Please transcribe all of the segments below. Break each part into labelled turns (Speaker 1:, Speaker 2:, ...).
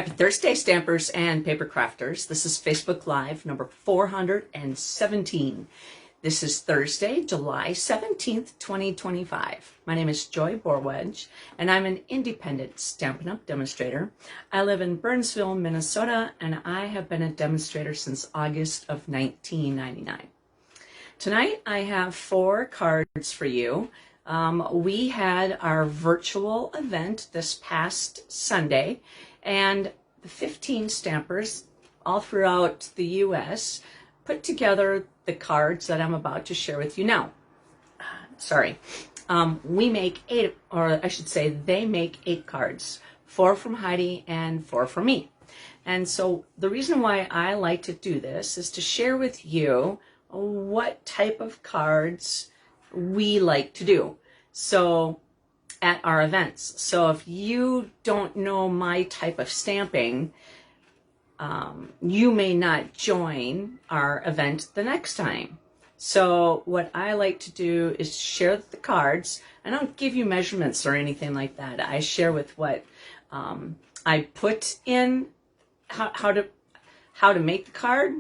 Speaker 1: Happy Thursday, stampers and paper crafters. This is Facebook Live number 417. This is Thursday, July 17th, 2025. My name is Joy Borwedge, and I'm an independent Stampin' Up! Demonstrator. I live in Burnsville, Minnesota, and I have been a demonstrator since August of 1999. Tonight, I have 4 cards for you. We had our virtual event this past Sunday, and the 15 stampers all throughout the U.S. put together the cards that I'm about to share with you now. We make 8, or I should say they make 8 cards, 4 from Heidi and 4 from me. And so the reason why I like to do this is to share with you what type of cards we like to do. So at our events. So if you don't know my type of stamping, you may not join our event the next time. So what I like to do is share the cards. I don't give you measurements or anything like that. I share with what I put in, how to make the card,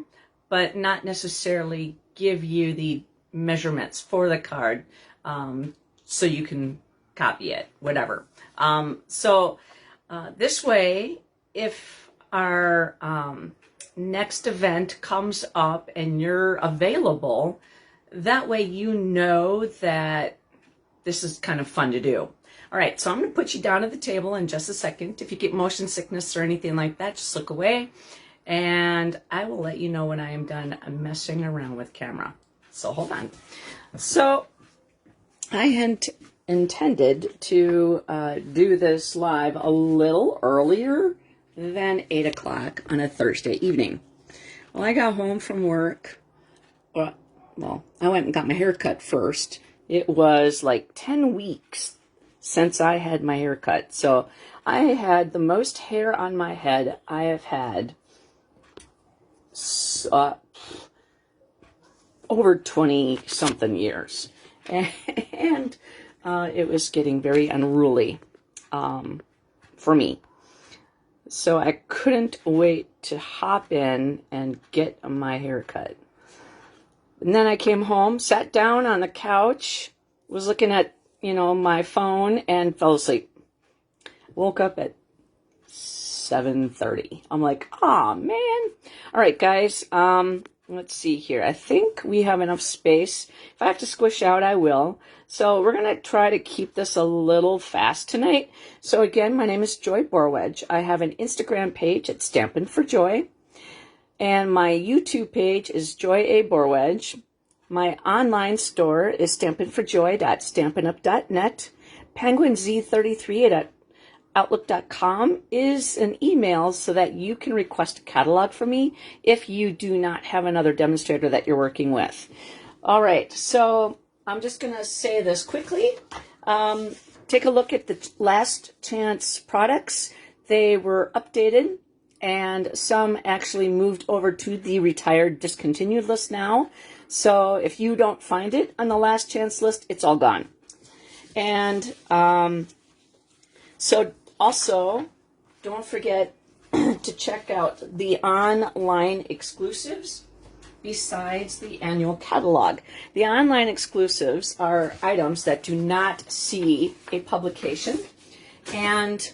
Speaker 1: but not necessarily give you the measurements for the card so you can copy it, whatever. This way, if our next event comes up and you're available, that way you know that this is kind of fun to do. All right, so I'm going to put you down at the table in just a second. If you get motion sickness or anything like that, just look away, and I will let you know when I am done messing around with camera. So hold on. So I intended to do this live a little earlier than 8 o'clock on a Thursday evening. Well, I got home from work. Well, I went and got my hair cut first. It was like 10 weeks since I had my hair cut. So I had the most hair on my head I have had over 20-something years. And it was getting very unruly for me. So I couldn't wait to hop in and get my hair cut. And then I came home, sat down on the couch, was looking at, my phone, and fell asleep. Woke up at 7:30. I'm like, oh man. All right, guys. Let's see here. I think we have enough space. If I have to squish out, I will. So we're going to try to keep this a little fast tonight. So again, my name is Joy Borwedge. I have an Instagram page at Stampin' for Joy. And my YouTube page is Joy A. Borwedge. My online store is stampinforjoy.stampinup.net. PenguinZ33@outlook.com is an email so that you can request a catalog from me if you do not have another demonstrator that you're working with. All right, so I'm just going to say this quickly. Take a look at the last chance products. They were updated, and some actually moved over to the retired discontinued list now. So if you don't find it on the last chance list, it's all gone. And so also, don't forget to check out the online exclusives besides the annual catalog. The online exclusives are items that do not see a publication, and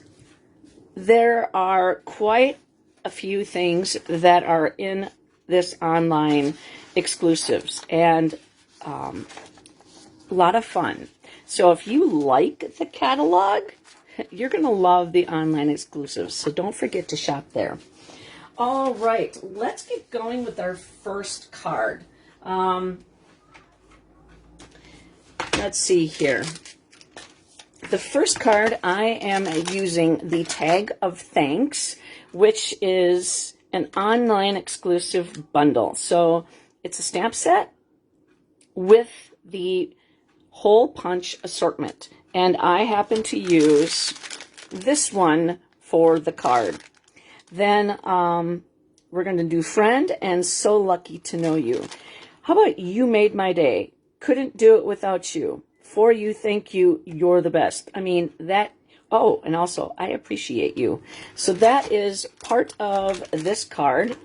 Speaker 1: there are quite a few things that are in this online exclusives, and a lot of fun. So if you like the catalog, you're going to love the online exclusives, so don't forget to shop there. All right, let's get going with our first card. Let's see here. The first card, I am using the Tag of Thanks, which is an online exclusive bundle. So it's a stamp set with the hole punch assortment. And I happen to use this one for the card. Then we're going to do Friend and So Lucky to Know You. How about You Made My Day? Couldn't do it without you. For you, thank you, you're the best. I mean, that Oh, and also, I appreciate you. So that is part of this card.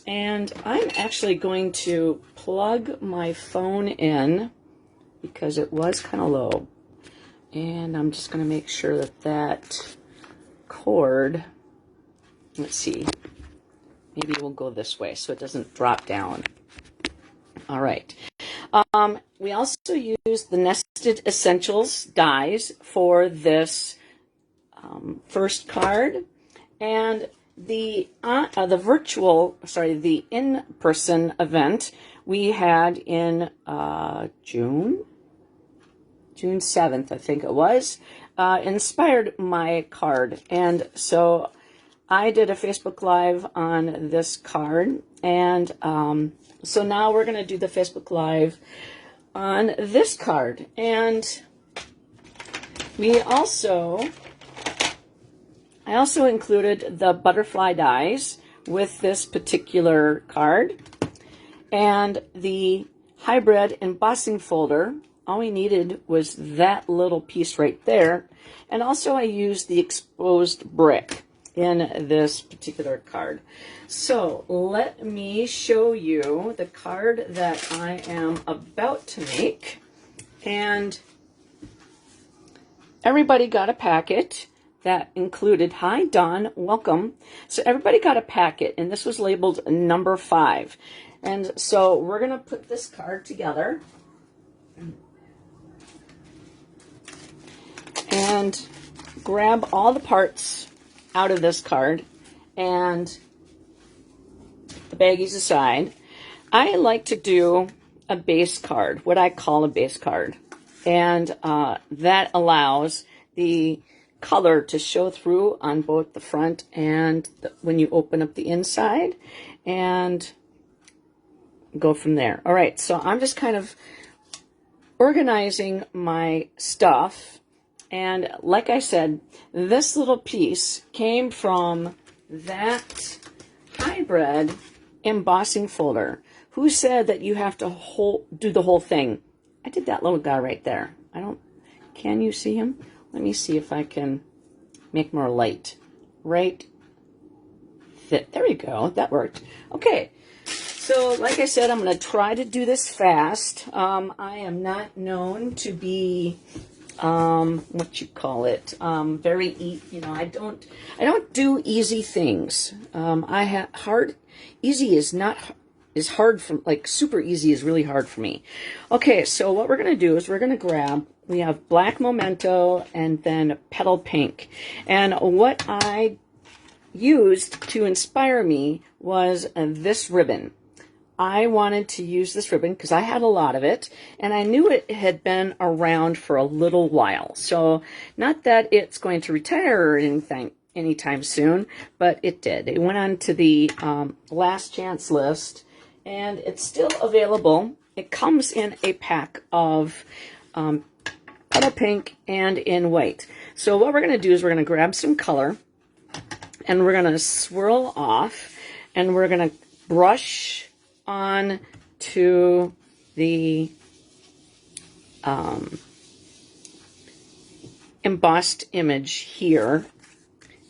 Speaker 1: And I'm actually going to plug my phone in because it was kind of low. And I'm just going to make sure that that cord, let's see, maybe we'll go this way so it doesn't drop down. All right. We also use the Nested Essentials dies for this first card, and the in-person event we had in June 7th, I think it was, inspired my card, and so I did a Facebook Live on this card, and so now we're going to do the Facebook Live on this card. And I also included the butterfly dies with this particular card, and the hybrid embossing folder. All we needed was that little piece right there, and also I used the exposed brick in this particular card. So let me show you the card that I am about to make. And everybody got a packet that included, hi Dawn, welcome. So everybody got a packet, and this was labeled number 5. And so we're going to put this card together and grab all the parts out of this card and the baggies aside. I like to do a base card, what I call a base card, and that allows the color to show through on both the front and when you open up the inside, and go from there. All right, so I'm just kind of organizing my stuff. And like I said, this little piece came from that hybrid embossing folder. Who said that you have to do the whole thing? I did that little guy right there. Can you see him? Let me see if I can make more light. Right there we go. That worked. Okay. So like I said, I'm going to try to do this fast. I am not known to be I don't do easy things. Easy is hard for, like, super easy is really hard for me. Okay, so what we're going to do is we're going to we have black memento and then petal pink. And what I used to inspire me was this ribbon. I wanted to use this ribbon because I had a lot of it, and I knew it had been around for a little while. So not that it's going to retire or anything anytime soon, but it did. It went on to the last chance list, and it's still available. It comes in a pack of petal pink and in white. So what we're going to do is we're going to grab some color, and we're going to swirl off, and we're going to brush on to the embossed image here.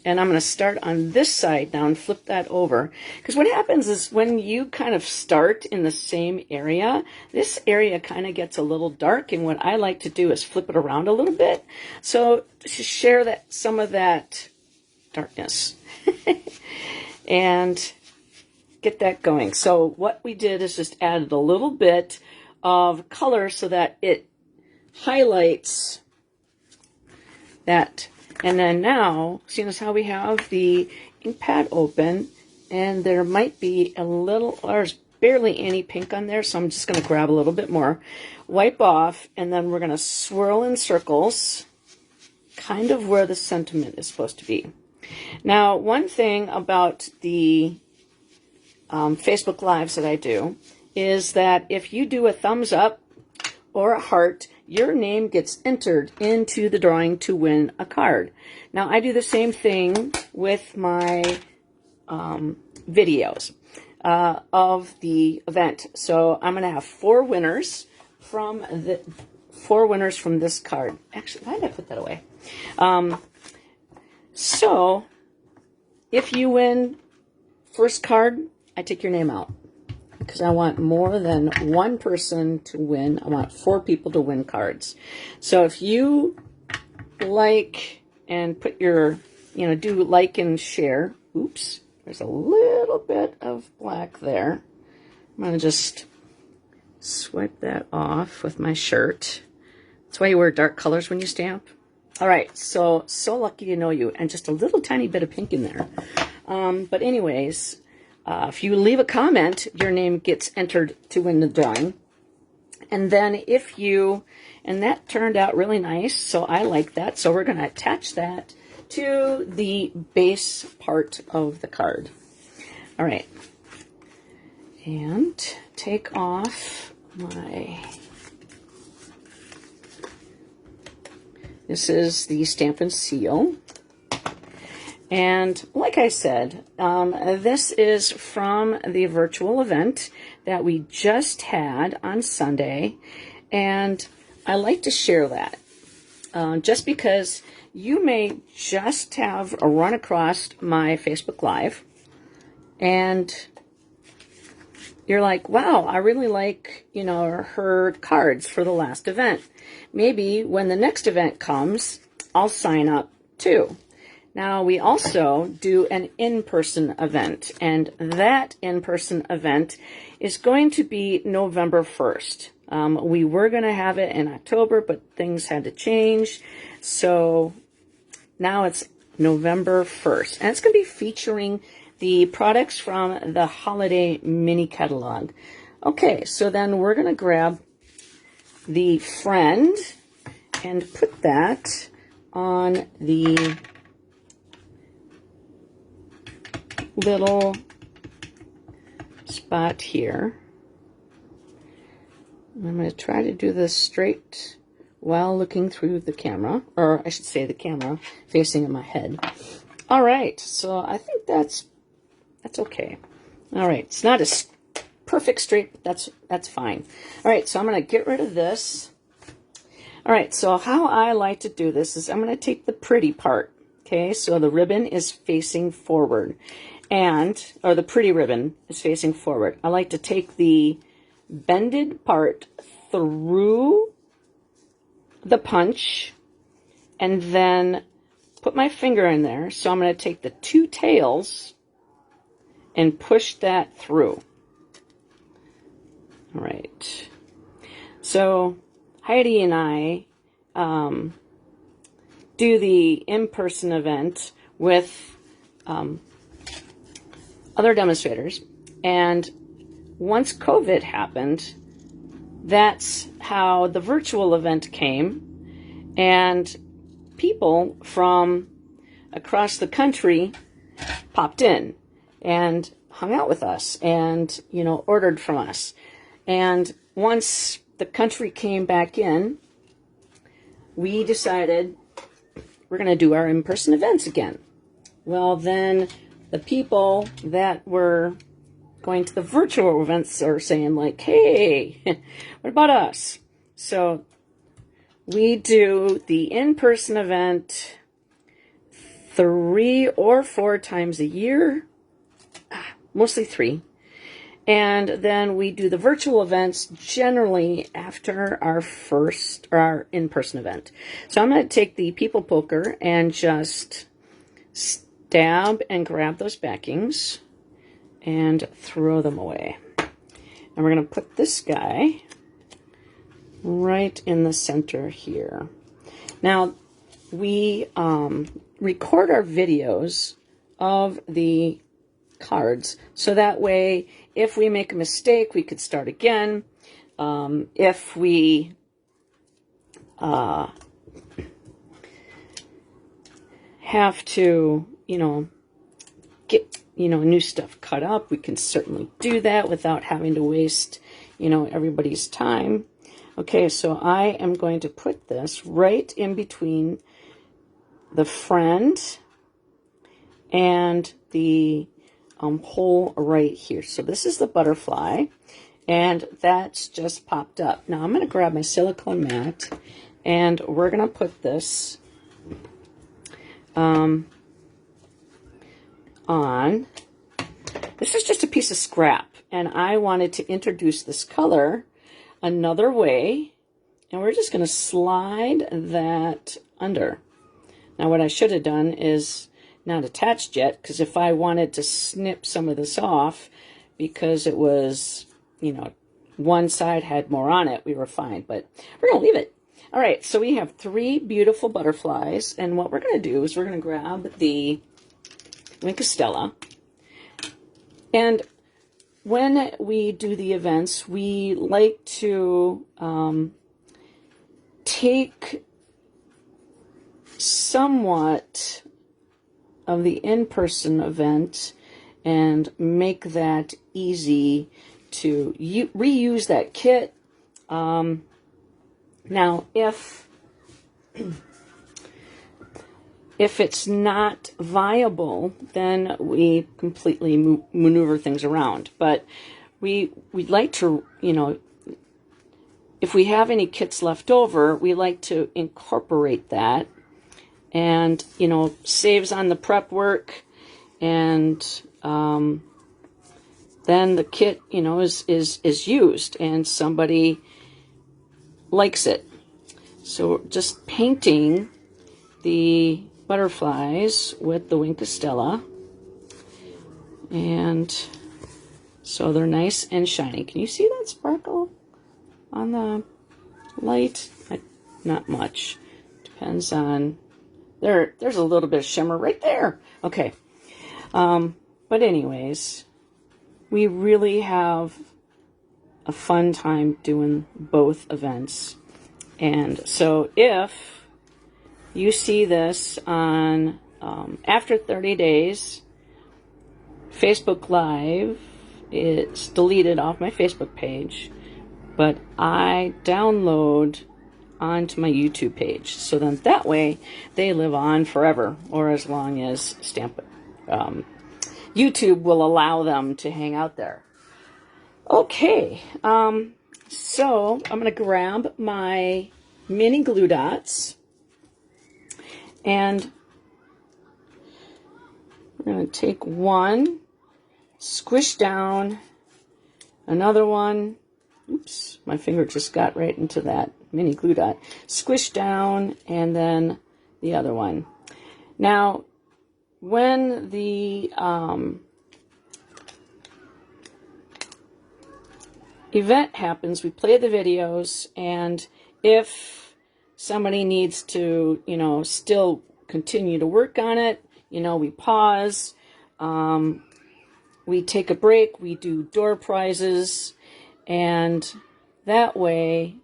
Speaker 1: And I'm going to start on this side now and flip that over. Because what happens is when you kind of start in the same area, this area kind of gets a little dark. And what I like to do is flip it around a little bit. So to share some of that darkness. And get that going. So what we did is just added a little bit of color so that it highlights that. And then now, seeing as how we have the ink pad open, and there might be there's barely any pink on there, so I'm just going to grab a little bit more, wipe off, and then we're going to swirl in circles, kind of where the sentiment is supposed to be. Now, one thing about the Facebook Lives that I do is that if you do a thumbs up or a heart, your name gets entered into the drawing to win a card. Now, I do the same thing with my videos of the event. So I'm going to have 4 winners from 4 winners from this card. Actually, why did I put that away? So, if you win first card, I take your name out. Because I want more than one person to win. I want 4 people to win cards. So if you like and put your, do like and share. Oops, there's a little bit of black there. I'm going to just swipe that off with my shirt. That's why you wear dark colors when you stamp. All right, so lucky to know you. And just a little tiny bit of pink in there. But anyways, if you leave a comment, your name gets entered to win the drawing. And then and that turned out really nice, so I like that. So we're going to attach that to the base part of the card. All right. And take off this is the Stampin' Seal. And like I said, this is from the virtual event that we just had on Sunday. And I like to share that just because you may just have run across my Facebook Live and you're like, wow, I really like, her cards for the last event. Maybe when the next event comes, I'll sign up too. Now, we also do an in-person event, and that in-person event is going to be November 1st. We were going to have it in October, but things had to change, so now it's November 1st. And it's going to be featuring the products from the Holiday Mini Catalog. Okay, so then we're going to grab the friend and put that on the little spot here. I'm going to try to do this straight while looking through the camera, or I should say the camera facing in my head. All right, so I think that's okay. All right, it's not a perfect straight, but that's fine. All right, so I'm going to get rid of this. All right, so how I like to do this is I'm going to take the pretty part. Okay, so the ribbon is facing forward, or the pretty ribbon is facing forward. I like to take the bended part through the punch and then put my finger in there. So I'm going to take the 2 tails and push that through. All right. So Heidi and I do the in-person event with other demonstrators, and once COVID happened, that's how the virtual event came, and people from across the country popped in and hung out with us and, ordered from us. And once the country came back in, we decided we're going to do our in-person events again. Well, then the people that were going to the virtual events are saying like, hey, what about us? So we do the in-person event 3 or 4 times a year, mostly 3. And then we do the virtual events generally after our in-person event. So I'm going to take the People Poker and just stab and grab those backings and throw them away. And we're going to put this guy right in the center here. Now, we record our videos of the cards, so that way if we make a mistake, we could start again. If we have to, get, new stuff cut up, we can certainly do that without having to waste, everybody's time. Okay, so I am going to put this right in between the friend and the hole right here. So this is the butterfly, And that's just popped up. Now I'm going to grab my silicone mat, and we're going to put this on. This is just a piece of scrap, and I wanted to introduce this color another way, and we're just going to slide that under. Now what I should have done is not attached yet, because if I wanted to snip some of this off, because it was, you know, one side had more on it, we were fine, but we're going to leave it. All right, so we have 3 beautiful butterflies, and what we're going to do is we're going to grab the Wink of Stella, and when we do the events, we like to take somewhat of the in-person event and make that easy to reuse that kit. Now, if it's not viable, then we completely maneuver things around. But we'd like to, you know, if we have any kits left over, we like to incorporate that, and, you know, saves on the prep work, and then the kit, you know, is used and somebody likes it. So just painting the butterflies with the Wink of Stella, and so they're nice and shiny. Can you see that sparkle on the light? Not much. Depends on, there's a little bit of shimmer right there. Okay. But anyways, we really have a fun time doing both events. And so if you see this on after 30 days, Facebook Live, it's deleted off my Facebook page, but I download onto my YouTube page. So then that way they live on forever, or as long as YouTube will allow them to hang out there. Okay, so I'm going to grab my mini glue dots, and we're going to take one, squish down, another one. Oops, my finger just got right into that mini glue dot. Squish down, and then the other one. Now, when the event happens, we play the videos, and if somebody needs to, you know, still continue to work on it, you know, we pause, we take a break, we do door prizes, and that way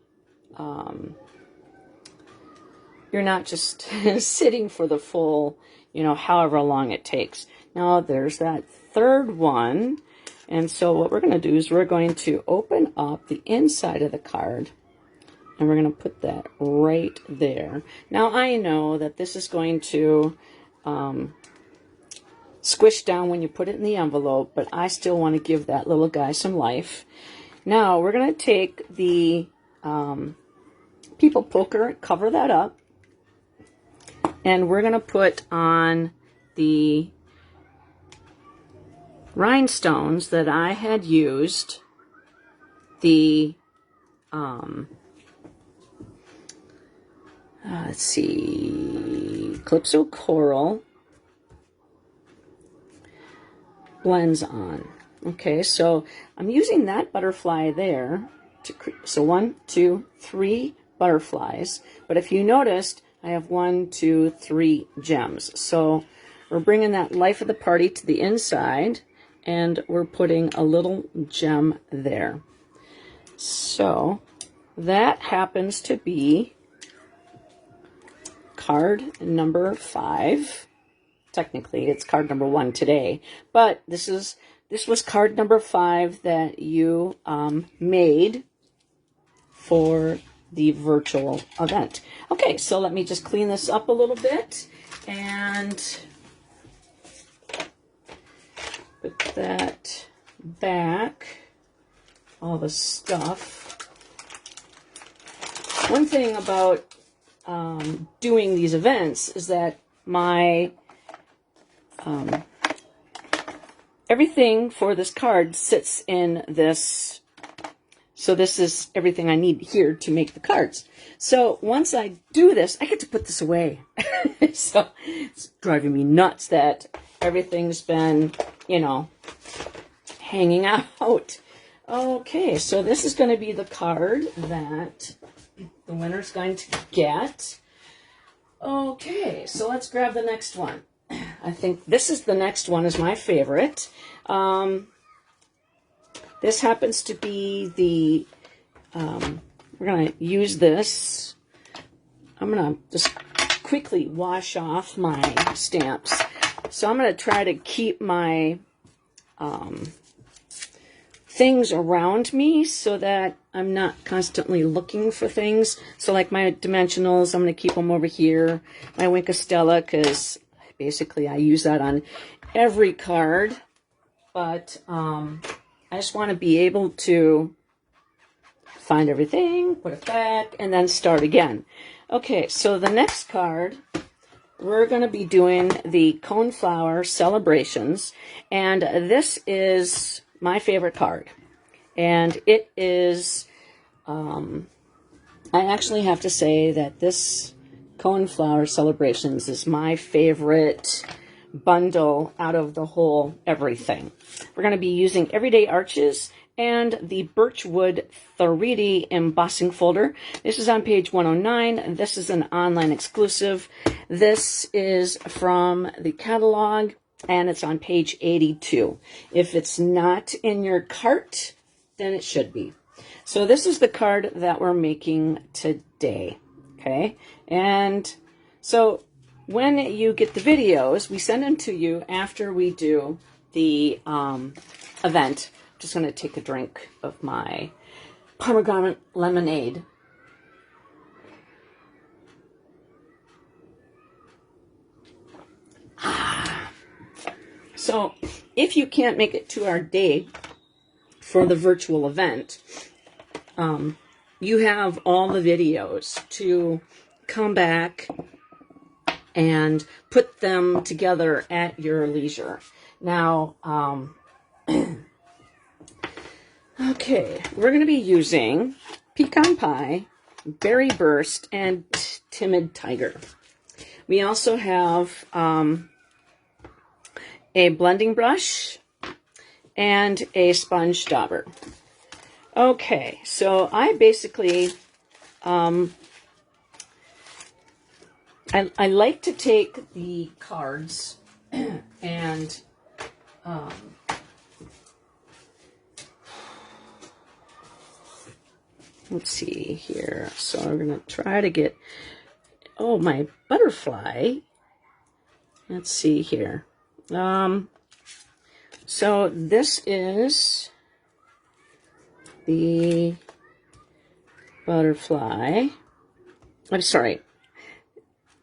Speaker 1: you're not just sitting for the full, you know, however long it takes. Now there's that third one, and so what we're going to do is we're going to open up the inside of the card, and we're going to put that right there. Now I know that this is going to squish down when you put it in the envelope, but I still want to give that little guy some life. Now we're going to take the People Poker, cover that up, and we're going to put on the rhinestones that I had used, the let's see, Calypso Coral blends on. Okay, so I'm using that butterfly there to so 1, 2, 3 butterflies, but if you noticed, I have 1, 2, 3 gems. So we're bringing that life of the party to the inside, and we're putting a little gem there. So that happens to be card number 5. Technically, it's card number 1 today, but this was card number 5 that you made for the virtual event. Okay, so let me just clean this up a little bit and put that back all the stuff. One thing about doing these events is that my everything for this card sits in this. So this is everything I need here to make the cards. So once I do this, I get to put this away. So it's driving me nuts that everything's been, you know, hanging out. Okay, so this is going to be the card that the winner's going to get. Okay, so let's grab the next one. I think this is the next one is my favorite. This happens to be the, we're going to use this. I'm going to just quickly wash off my stamps. So I'm going to try to keep my things around me so that I'm not constantly looking for things. So like my dimensionals, I'm going to keep them over here. My Wink of Stella, because basically I use that on every card. But I just want to be able to find everything, put it back, and then start again. Okay, so the next card, we're going to be doing the Coneflower Celebrations, and this is my favorite card. And it is, I actually have to say that this Coneflower Celebrations is my favorite bundle out of the whole everything. We're going to be using Everyday Arches and the Birchwood 3D embossing folder. This is on page 109, and this is an online exclusive. This is from the catalog, and it's on page 82. If it's not in your cart, then it should be. So this is the card that we're making today, okay? And so when you get the videos, we send them to you after we do the event. I'm just going to take a drink of my pomegranate lemonade. So if you can't make it to our day for the virtual event, you have all the videos to come back and put them together at your leisure. Now, okay, we're going to be using Pecan Pie, Berry Burst, and Timid Tiger. We also have a blending brush and a sponge dauber. Okay, so I basically, I like to take the cards and let's see here. So I'm going to try to get, oh, my butterfly. Let's see here. So this is the butterfly. I'm sorry.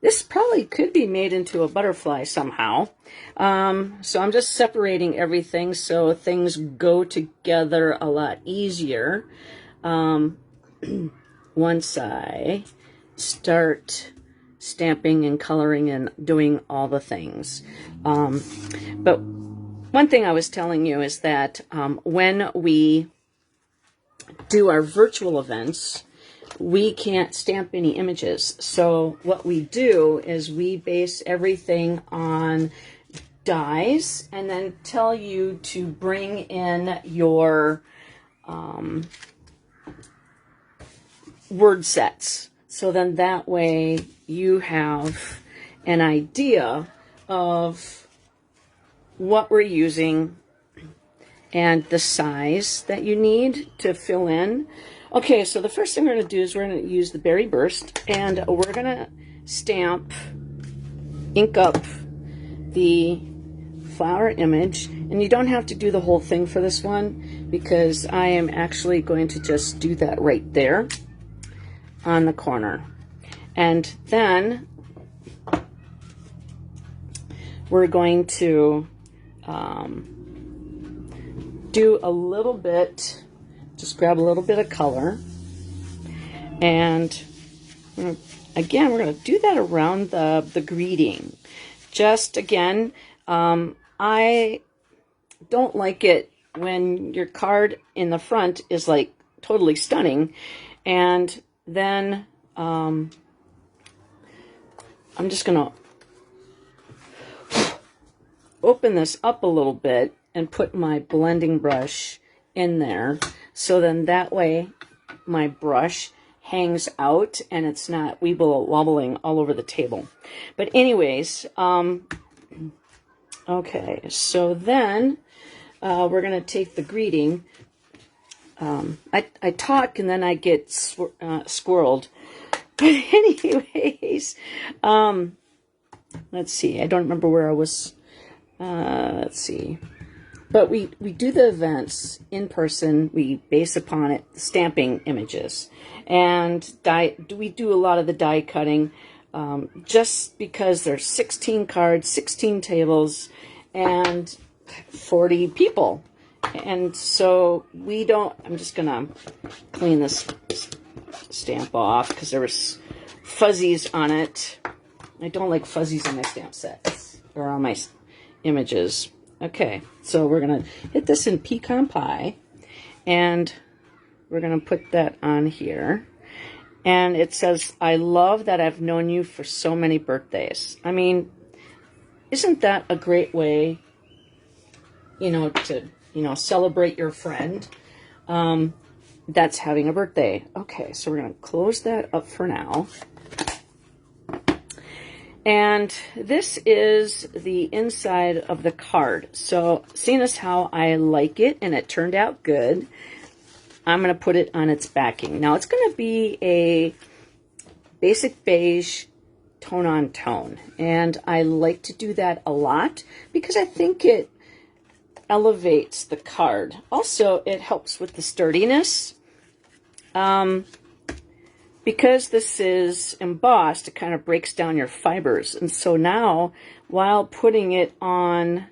Speaker 1: This probably could be made into a butterfly somehow. So I'm just separating everything so things go together a lot easier once I start stamping and coloring and doing all the things. But one thing I was telling you is that when we do our virtual events, we can't stamp any images. So what we do is we base everything on dies and then tell you to bring in your word sets. So then that way you have an idea of what we're using and the size that you need to fill in. Okay, so the first thing we're going to do is we're going to use the Berry Burst, and we're going to stamp, ink up the flower image. And you don't have to do the whole thing for this one, because I am actually going to just do that right there on the corner. And then we're going to do a little bit Just grab a little bit of color. And again, we're going to do that around the greeting. Just again, I don't like it when your card in the front is like totally stunning, and then I'm just going to open this up a little bit and put my blending brush in there, so then that way my brush hangs out and it's not wobbling all over the table. But anyways, okay, so then we're going to take the greeting. I talk and then I get squirreled. But anyways, let's see. I don't remember where I was. Let's see. But we do the events in person. We base upon it stamping images. And we do a lot of the die cutting just because there's 16 cards, 16 tables, and 40 people. And so we don't, I'm just going to clean this stamp off because there was fuzzies on it. I don't like fuzzies on my stamp sets or on my images. Okay, so we're going to hit this in pecan pie, and we're going to put that on here. And it says, I love that I've known you for so many birthdays. I mean, isn't that a great way, to, celebrate your friend that's having a birthday? Okay, so we're going to close that up for now. And this is the inside of the card. So seeing as how I like it and it turned out good, I'm going to put it on its backing. Now it's going to be a basic beige tone-on-tone. And I like to do that a lot because I think it elevates the card. Also, it helps with the sturdiness. Because this is embossed, it kind of breaks down your fibers. And so now, while putting it on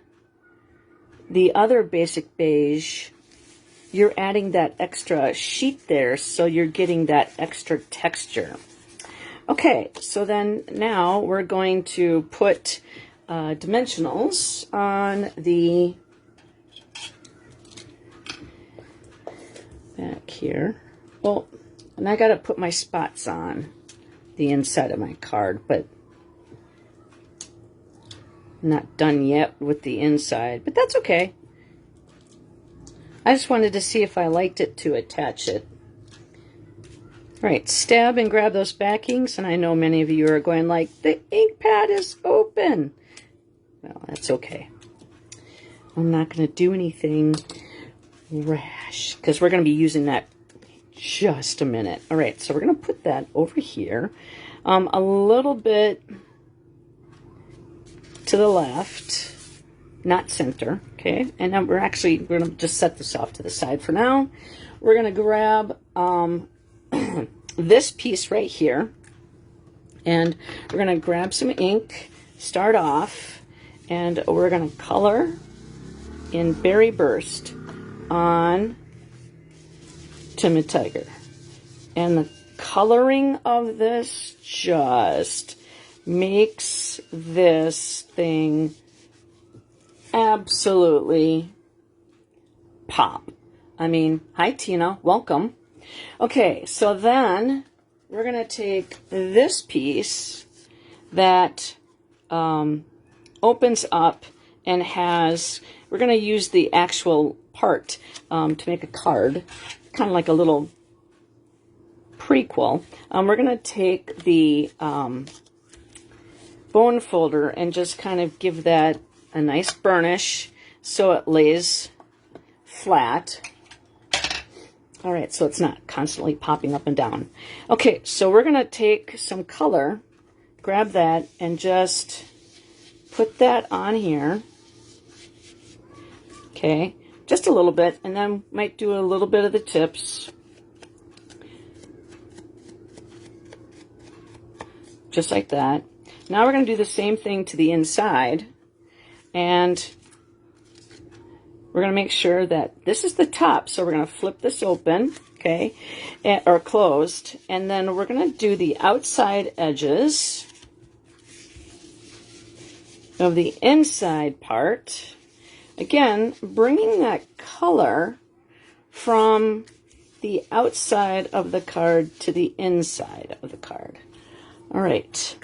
Speaker 1: the other basic beige, you're adding that extra sheet there, so you're getting that extra texture. Okay, so then now we're going to put dimensionals on the back here. Well, and I got to put my spots on the inside of my card, but I'm not done yet with the inside, but that's okay. I just wanted to see if I liked it to attach it. All right, stab and grab those backings, and I know many of you are going like, the ink pad is open. Well, that's okay. I'm not going to do anything rash because we're going to be using that just a minute. All right, so we're going to put that over here, a little bit to the left, not center, okay? And then we're going to just set this off to the side for now. We're going to grab this piece right here, and we're going to grab some ink, start off, and we're going to color in Berry Burst on Timid Tiger. And the coloring of this just makes this thing absolutely pop. I mean, hi Tina, welcome. Okay, so then we're going to take this piece that opens up and we're going to use the actual part to make a card, kind of like a little prequel. We're going to take the bone folder and just kind of give that a nice burnish so it lays flat. All right, so it's not constantly popping up and down. Okay, so we're going to take some color, grab that, and just put that on here. Okay, just a little bit, and then might do a little bit of the tips. Just like that. Now we're going to do the same thing to the inside. And
Speaker 2: we're going to make sure that this is the top. So we're going to flip this open, okay, or closed. And then we're going to do the outside edges of the inside part. Again, bringing that color from the outside of the card to the inside of the card. All right.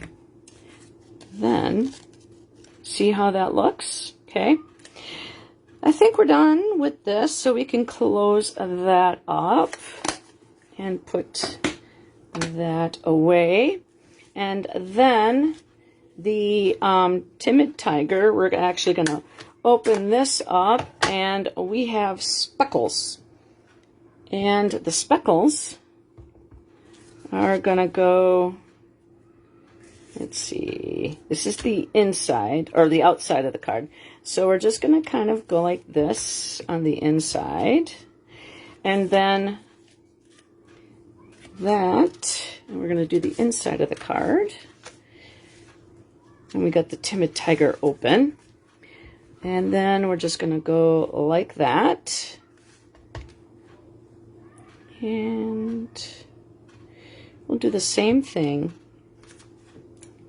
Speaker 2: Then, see how that looks? Okay. I think we're done with this, so we can close that up and put that away. And then the Timid Tiger, we're actually going to open this up, and we have speckles. And the speckles are going to go, let's see, this is the inside, or the outside of the card. So we're just going to kind of go like this on the inside. And then that, and we're going to do the inside of the card. And we got the Timid Tiger open. And then we're just going to go like that. And we'll do the same thing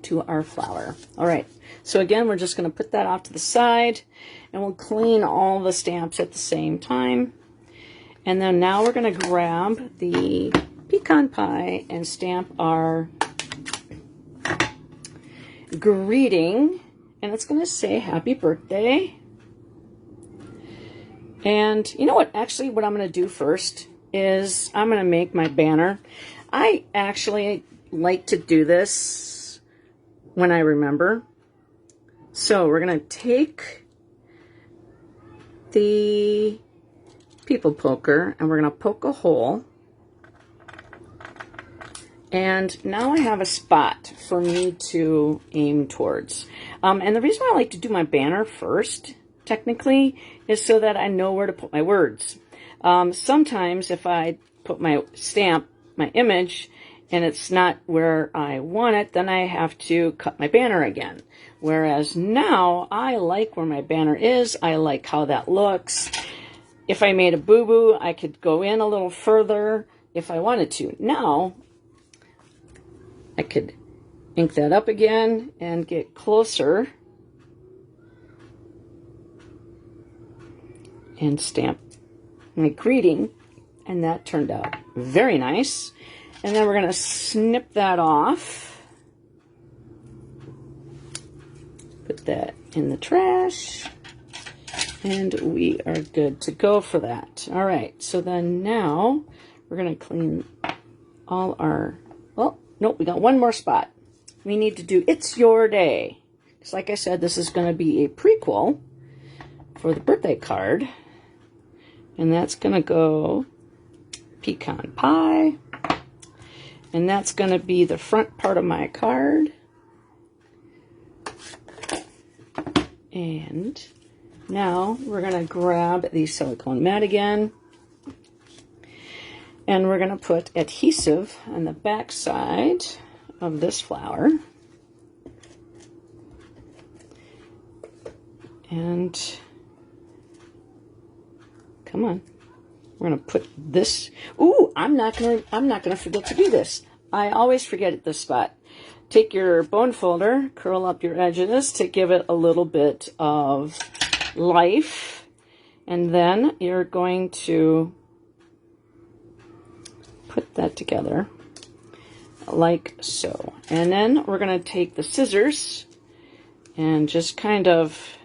Speaker 2: to our flower. All right. So again, we're just going to put that off to the side, and we'll clean all the stamps at the same time. And then now we're going to grab the pecan pie and stamp our greeting, and it's going to say happy birthday. And you know what? Actually, what I'm going to do first is I'm going to make my banner. I actually like to do this when I remember. So we're going to take the people poker and we're going to poke a hole. And now I have a spot for me to aim towards. And the reason why I like to do my banner first, technically, is so that I know where to put my words. Sometimes if I put my stamp, my image, and it's not where I want it, then I have to cut my banner again. Whereas now, I like where my banner is. I like how that looks. If I made a boo-boo, I could go in a little further if I wanted to. Now, I could ink that up again and get closer and stamp my greeting, and that turned out very nice. And then we're going to snip that off, put that in the trash, and we are good to go for that. All right, so then now we're going to clean all our, well, nope, we got one more spot. We need to do It's Your Day. Because like I said, this is going to be a prequel for the birthday card. And that's going to go pecan pie. And that's going to be the front part of my card. And now we're going to grab the silicone mat again. And we're going to put adhesive on the back side of this flower. And come on. We're going to put this. Ooh, I'm not going to forget to do this. I always forget at this spot. Take your bone folder, curl up your edges to give it a little bit of life. And then you're going to put that together like so. And then we're going to take the scissors and just kind of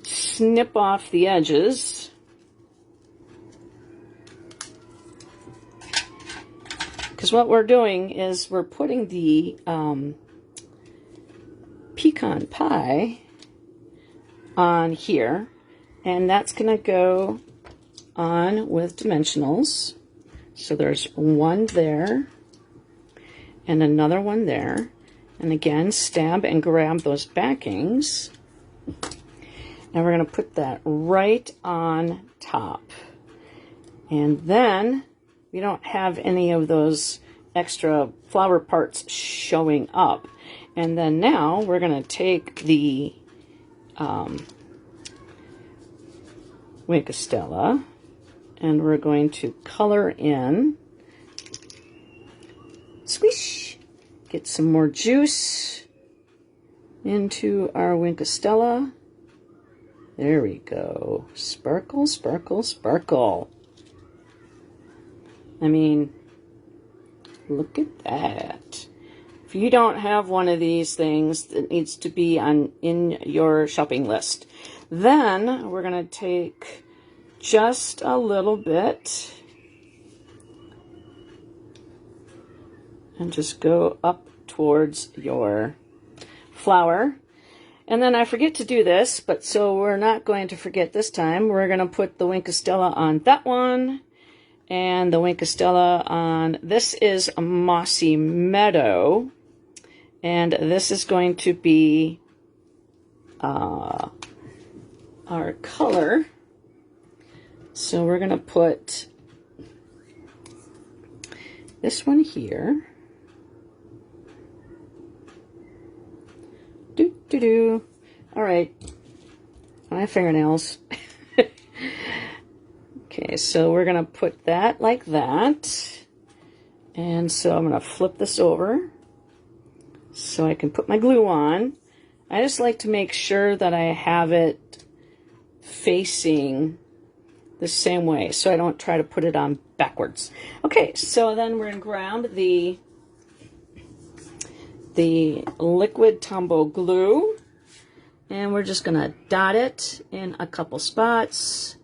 Speaker 2: snip off the edges. Because what we're doing is we're putting the pecan pie on here, and that's going to go on with dimensionals. So there's one there and another one there. And again, stab and grab those backings. And we're going to put that right on top. And then we don't have any of those extra flower parts showing up. And then now we're going to take the Wink of Stella, and we're going to color in. Squish! Get some more juice into our Wink of Stella. There we go. Sparkle, sparkle, sparkle. I mean, look at that. If you don't have one of these things, it needs to be in your shopping list. Then we're going to take just a little bit and just go up towards your flower. And then I forget to do this, but so we're not going to forget this time. We're going to put the Wink of Stella on that one, and the Wink of Stella on, this is a Mossy Meadow, and this is going to be our color. So we're going to put this one here. All right, my fingernails. Okay, so we're going to put that like that. And so I'm going to flip this over so I can put my glue on. I just like to make sure that I have it facing the same way so I don't try to put it on backwards. Okay, so then we're going to grab the liquid Tombow glue, and we're just going to dot it in a couple spots.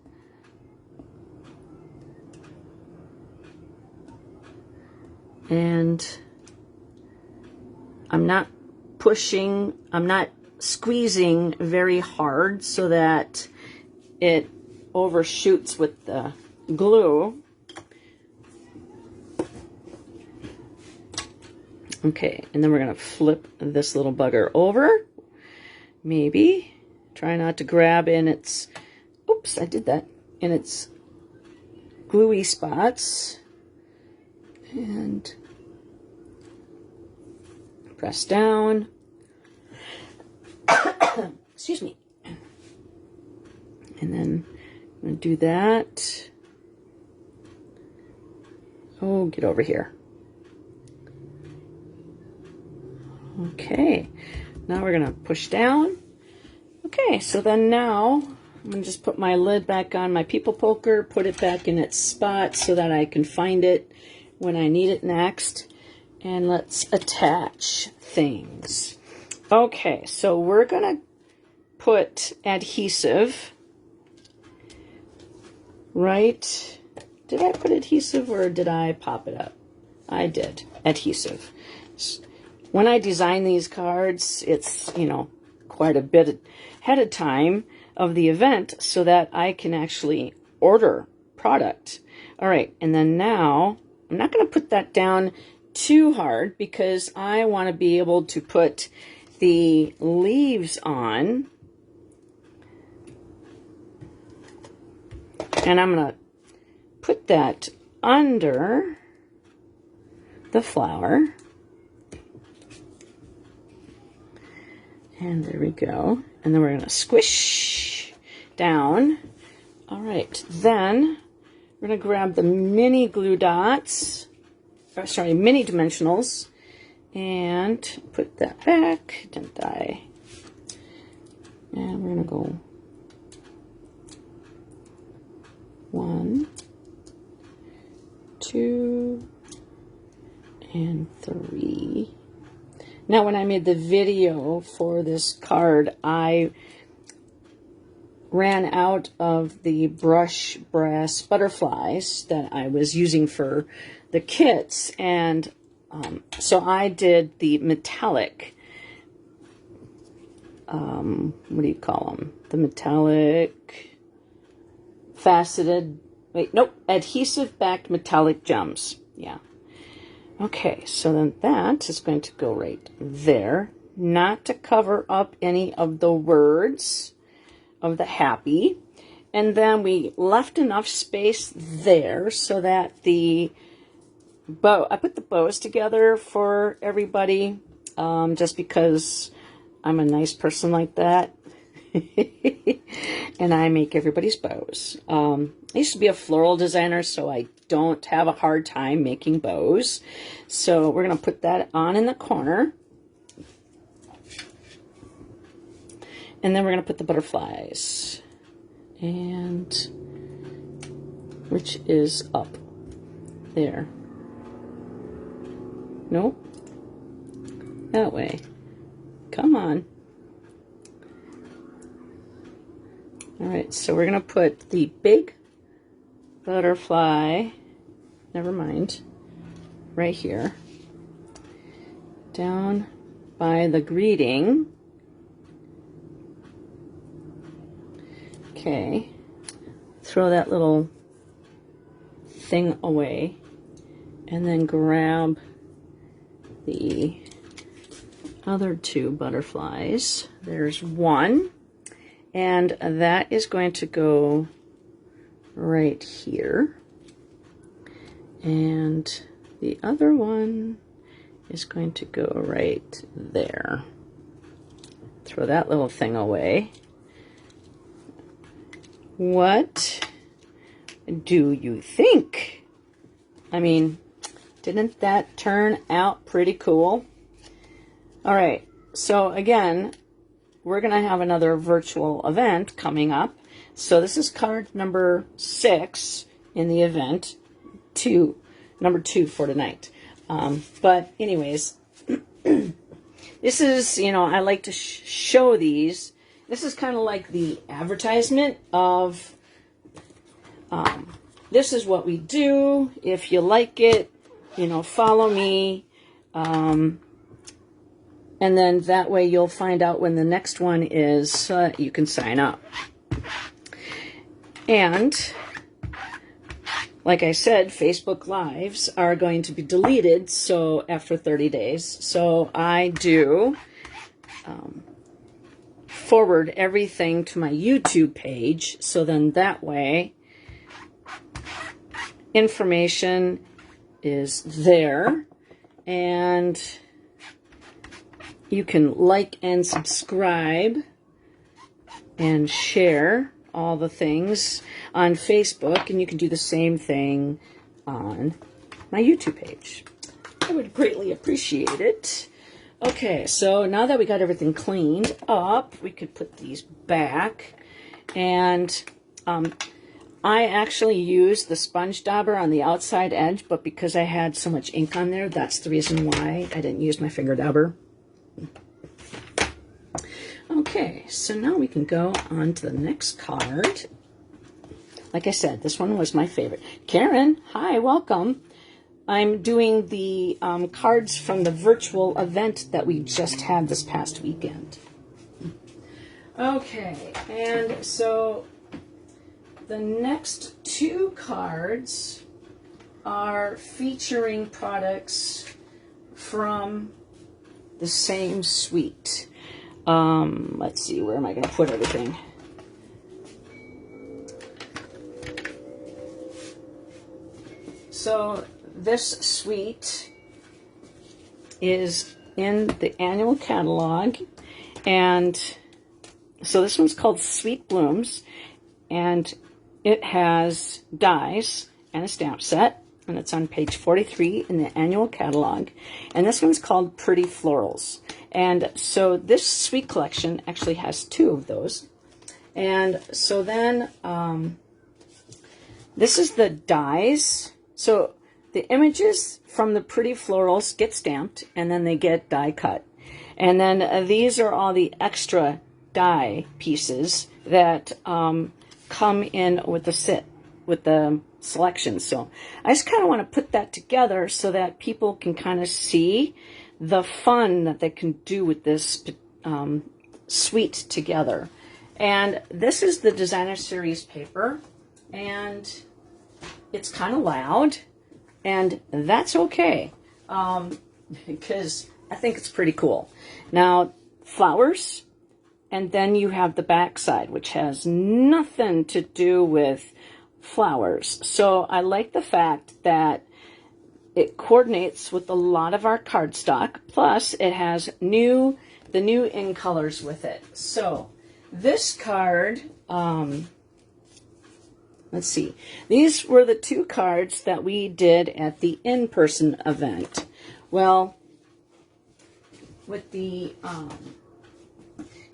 Speaker 2: And I'm not pushing, I'm not squeezing very hard so that it overshoots with the glue. Okay, and then we're going to flip this little bugger over. Maybe. Try not to grab in its, oops, I did that, in its gluey spots. And press down. Excuse me. And then I'm going to do that. Oh, get over here. Okay, now we're going to push down. Okay, so then now I'm going to just put my lid back on my People Poker, put it back in its spot so that I can find it when I need it next. And let's attach things. Okay, so we're going to put adhesive right. Did I put adhesive or did I pop it up? I did. Adhesive. When I design these cards, it's, you know, quite a bit ahead of time of the event so that I can actually order product. All right, and then now I'm not going to put that down too hard because I want to be able to put the leaves on. And I'm going to put that under the flower. And there we go. And then we're going to squish down. All right, then we're going to grab the mini glue dots, or sorry, mini dimensionals, and put that back, didn't I? And we're going to go 1, 2, and 3. Now, when I made the video for this card, I ran out of the brush brass butterflies that I was using for the kits, and so I did the metallic, what do you call them? The metallic faceted, wait, nope, adhesive-backed metallic gems, yeah. Okay, so then that is going to go right there, not to cover up any of the words of the happy. And then we left enough space there so that the bow, I put the bows together for everybody, just because I'm a nice person like that. And I make everybody's bows. I used to be a floral designer, so I don't have a hard time making bows. So we're going to put that on in the corner. And then we're going to put the butterflies. And which is up there. Nope. That way. Come on. Alright, so we're going to put the big butterfly, never mind, right here, down by the greeting. Okay, throw that little thing away, and then grab the other two butterflies. There's one, and that is going to go right here, and the other one is going to go right there. Throw that little thing away. What do you think? I mean, didn't that turn out pretty cool? All right, so again, we're going to have another virtual event coming up. So this is card number 6 in the event, number 2 for tonight. But anyways, this is, I like to show these. This is kind of like the advertisement of, this is what we do. If you like it, follow me. And then that way you'll find out when the next one is, you can sign up. And like I said, Facebook Lives are going to be deleted after 30 days. So I do forward everything to my YouTube page. So then that way information is there, and you can like and subscribe and share all the things on Facebook, and you can do the same thing on my YouTube page. I would greatly appreciate it. Okay, so now that we got everything cleaned up, we could put these back. And I actually used the sponge dauber on the outside edge, but because I had so much ink on there, that's the reason why I didn't use my finger dauber. Okay, so now we can go on to the next card. Like I said, this one was my favorite. Karen, hi, welcome. I'm doing the cards from the virtual event that we just had this past weekend. Okay, and so the next 2 cards are featuring products from the same suite. Let's see, where am I going to put everything? So this suite is in the annual catalog, and so this one's called Sweet Blooms, and it has dies and a stamp set, and it's on page 43 in the annual catalog. And this one's called Pretty Florals. And so this suite collection actually has 2 of those. And so then this is the dies. So the images from the Pretty Florals get stamped, and then they get die cut. And then these are all the extra die pieces that come in with the selection. So I just kind of want to put that together so that people can kind of see the fun that they can do with this suite together. And this is the Designer Series paper, and it's kind of loud, and that's okay, because I think it's pretty cool. Now, flowers, and then you have the back side, which has nothing to do with flowers. So I like the fact that it coordinates with a lot of our cardstock, plus it has the new in colors with it. So this card, let's see. These were the 2 cards that we did at the in-person event. Well, with the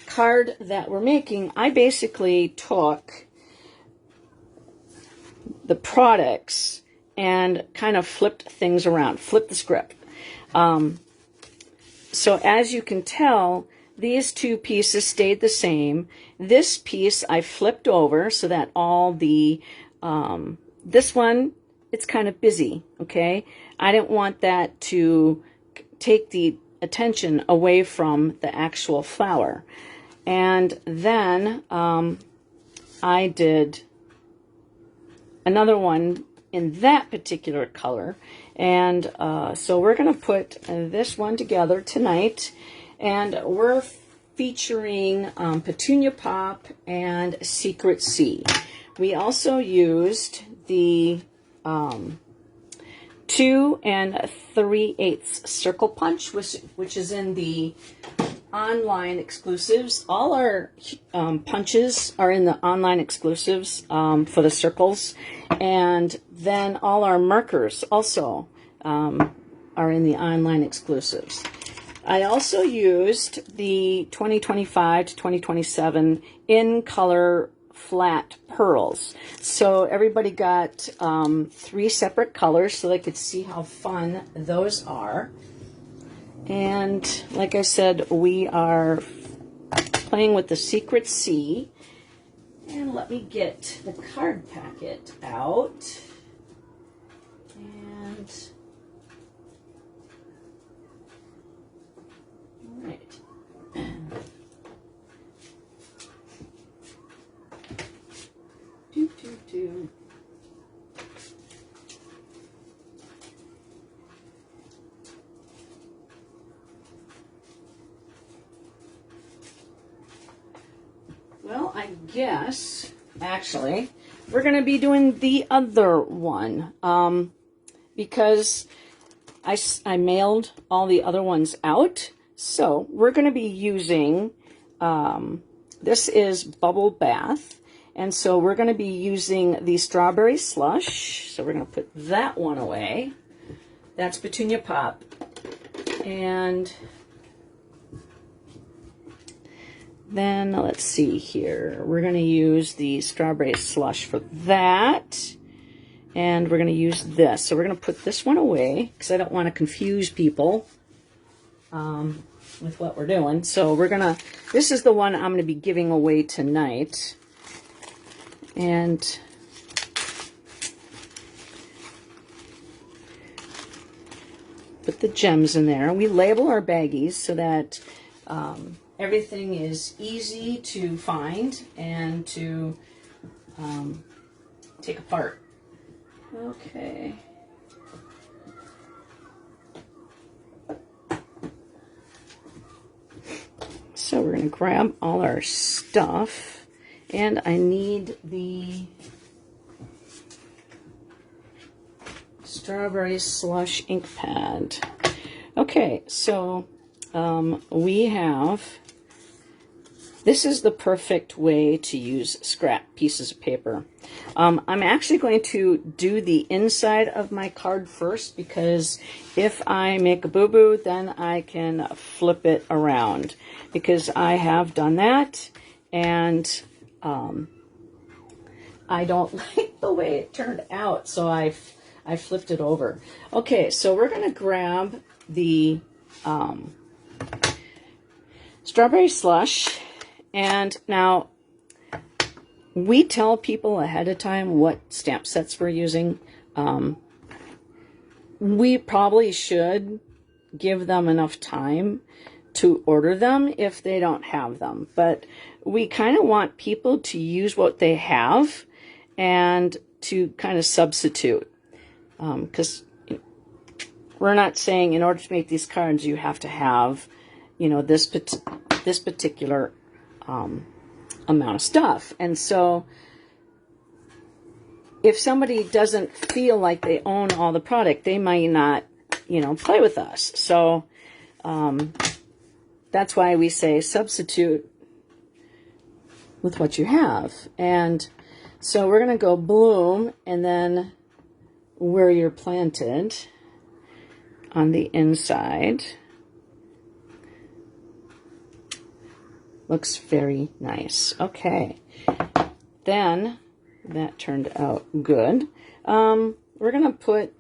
Speaker 2: card that we're making, I basically took the products and kind of flipped things around, flipped the script. So as you can tell, these 2 pieces stayed the same. This piece I flipped over so that all the, this one, it's kind of busy, okay? I didn't want that to take the attention away from the actual flower. And then I did another one in that particular color. And so we're going to put this one together tonight. And we're featuring Petunia Pop and Secret Sea. We also used the 2 3/8 circle punch, which is in the online exclusives. All our punches are in the online exclusives for the circles, and then all our markers also are in the online exclusives. I also used the 2025 to 2027 in color flat pearls. So everybody got 3 separate colors so they could see how fun those are. And like I said, we are playing with the Secret Sea. And let me get the card packet out. And all right. Do. Well, I guess, actually, we're going to be doing the other one because I mailed all the other ones out. So we're going to be using, this is Bubble Bath. And so we're going to be using the Strawberry Slush. So we're going to put that one away. That's Petunia Pop. And then let's see here. We're going to use the Strawberry Slush for that. And we're going to use this. So we're going to put this one away because I don't want to confuse people with what we're doing. So we're going to, this is the one I'm going to be giving away tonight. And put the gems in there. We label our baggies so that everything is easy to find and to take apart. Okay. So we're going to grab all our stuff. And I need the Strawberry Slush ink pad. Okay, so we have, this is the perfect way to use scrap pieces of paper. I'm actually going to do the inside of my card first because if I make a boo-boo, then I can flip it around because I have done that and I don't like the way it turned out, so I flipped it over. Okay, so we're going to grab the Strawberry Slush, and now we tell people ahead of time what stamp sets we're using. We probably should give them enough time to order them if they don't have them, but we kind of want people to use what they have and to kind of substitute, because we're not saying in order to make these cards you have to have, you know, this particular amount of stuff. And so if somebody doesn't feel like they own all the product, they might not, you know, play with us. So that's why we say substitute with what you have. And so we're going to go bloom, and then where you're planted on the inside. Looks very nice. Okay. Then, that turned out good. We're going to put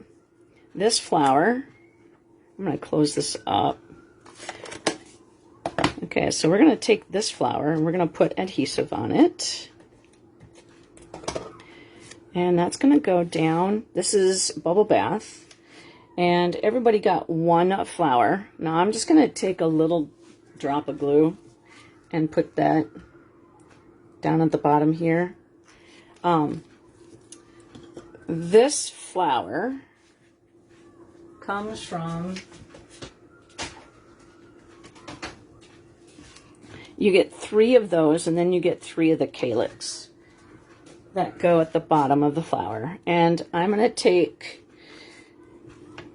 Speaker 2: this flower, I'm going to close this up. Okay, so we're going to take this flower and we're going to put adhesive on it. And that's going to go down. This is Bubble Bath. And everybody got one flower. Now I'm just going to take a little drop of glue and put that down at the bottom here. This flower comes from, you get 3 of those, and then you get 3 of the calyx that go at the bottom of the flower. And I'm going to take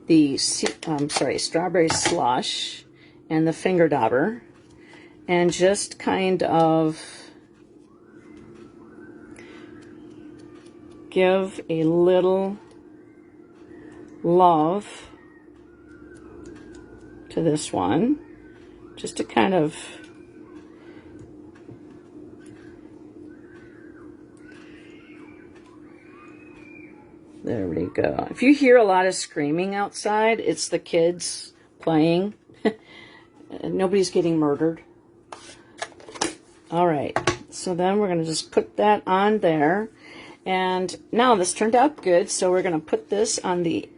Speaker 2: the strawberry slush and the finger dauber and just kind of give a little love to this one, just to kind of there we go. If you hear a lot of screaming outside, it's the kids playing. Nobody's getting murdered. All right, so then we're going to just put that on there. And now this turned out good, so we're going to put this on the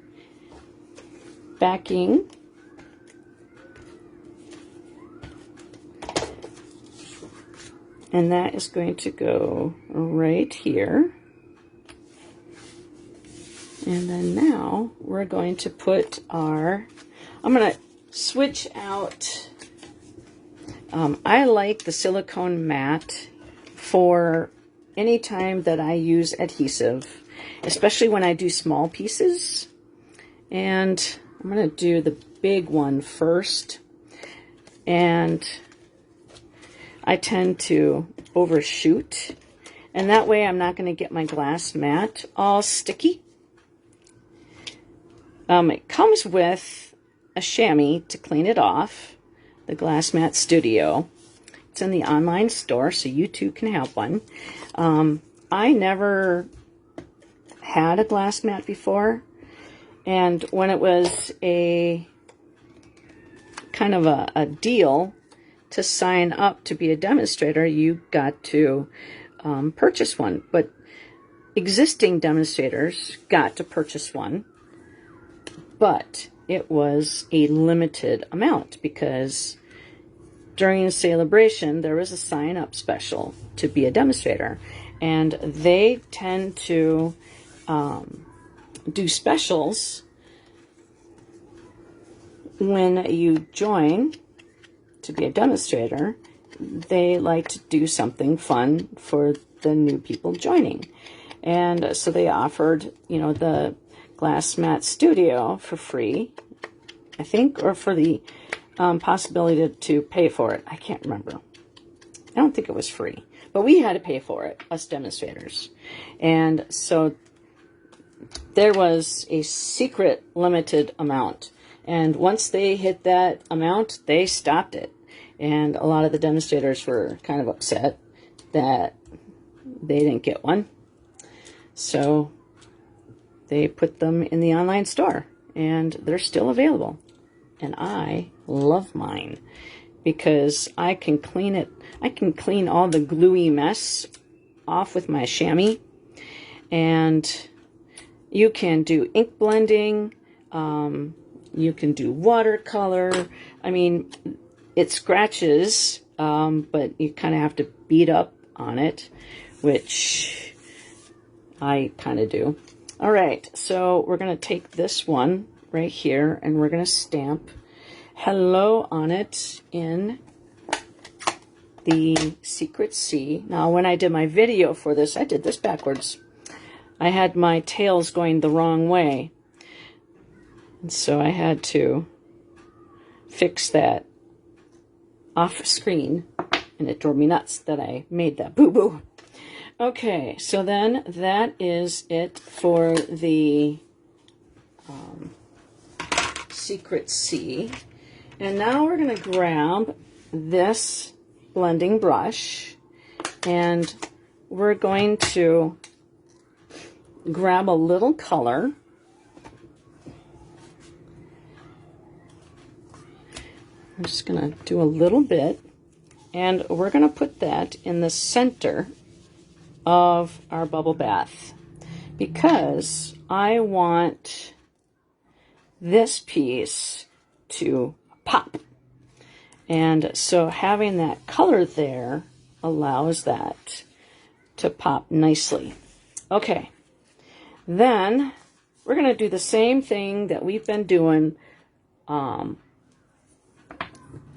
Speaker 2: backing. And that is going to go right here. And then now we're going to put our, I'm going to switch out, I like the silicone mat for any time that I use adhesive, especially when I do small pieces. And I'm going to do the big one first. And I tend to overshoot. And that way I'm not going to get my glass mat all sticky. It comes with a chamois to clean it off, the Glass Mat Studio. It's in the online store, so you too can have one. I never had a glass mat before, and when it was a kind of a deal to sign up to be a demonstrator, you got to purchase one. But existing demonstrators got to purchase one, but it was a limited amount because during the celebration there was a sign-up special to be a demonstrator, and they tend to do specials when you join to be a demonstrator. They like to do something fun for the new people joining, and so they offered, you know, the Glass Mat Studio for free, I think, or for the possibility to pay for it. I can't remember. I don't think it was free, but we had to pay for it, us demonstrators. And so there was a secret limited amount. And once they hit that amount, they stopped it. And a lot of the demonstrators were kind of upset that they didn't get one. So they put them in the online store, and they're still available. And I love mine because I can clean it. I can clean all the gluey mess off with my chamois, and you can do ink blending. You can do watercolor. I mean, it scratches, but you kind of have to beat up on it, which I kind of do. All right, so we're going to take this one right here, and we're going to stamp hello on it in the Secret C. Now, when I did my video for this, I did this backwards. I had my tails going the wrong way, and so I had to fix that off screen. And it drove me nuts that I made that boo-boo. Okay, so then that is it for the Secret C. And now we're going to grab this blending brush and we're going to grab a little color. I'm just going to do a little bit, and we're going to put that in the center of our bubble bath because I want this piece to pop. And so having that color there allows that to pop nicely. Okay, then we're going to do the same thing that we've been doing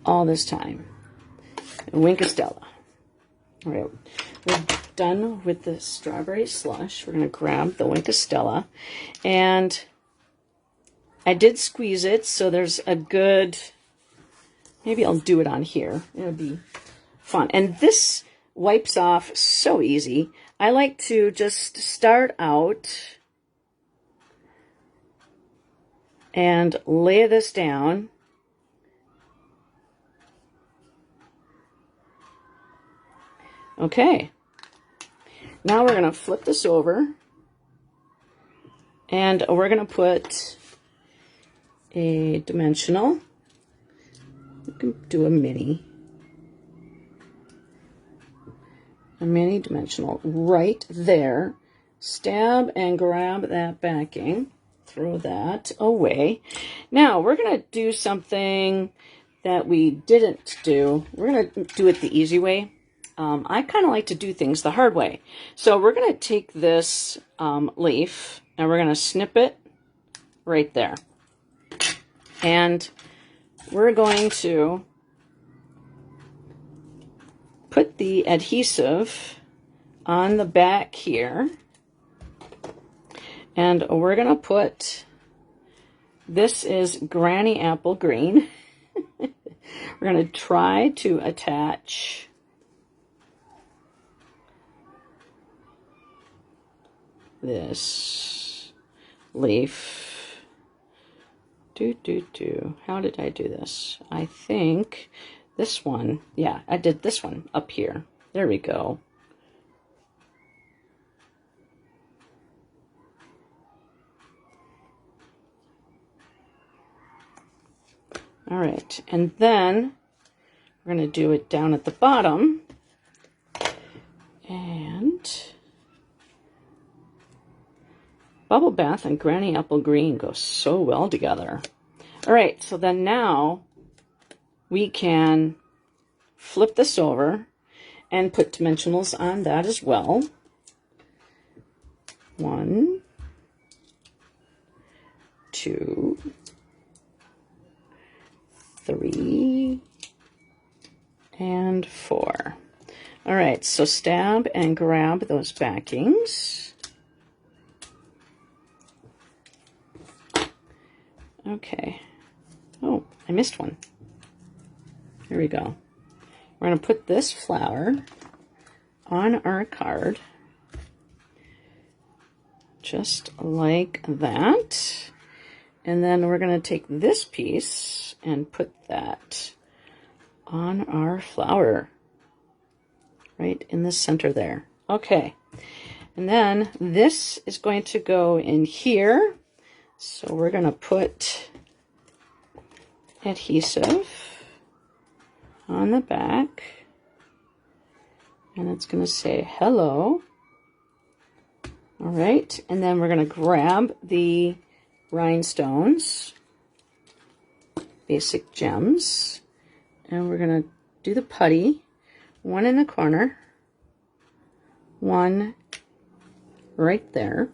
Speaker 2: all this time. Wink of Stella. All right, we're done with the strawberry slush. We're going to grab the Wink of Stella, and I did squeeze it, so there's a good, maybe I'll do it on here. It'll be fun. And this wipes off so easy. I like to just start out and lay this down. Okay, now we're going to flip this over and we're going to put a dimensional. You can do a mini dimensional right there. Stab and grab that backing. Throw that away. Now we're going to do something that we didn't do. We're going to do it the easy way. I kind of like to do things the hard way. So we're going to take this leaf and we're going to snip it right there. And we're going to put the adhesive on the back here. And we're going to put, this is Granny Apple Green. We're going to try to attach this leaf. How did I do this? I think this one, yeah, I did this one up here. There we go. All right, and then we're going to do it down at the bottom. And Bubble Bath and Granny Apple Green go so well together. All right, so then now we can flip this over and put dimensionals on that as well. 1, 2, 3, and 4. All right, so stab and grab those backings. Okay. Oh, I missed one. Here we go. We're going to put this flower on our card. Just like that. And then we're going to take this piece and put that on our flower. Right in the center there. Okay. And then this is going to go in here. So we're going to put adhesive on the back. And it's going to say hello. All right. And then we're going to grab the rhinestones, basic gems, and we're going to do the putty. One in the corner, one right there,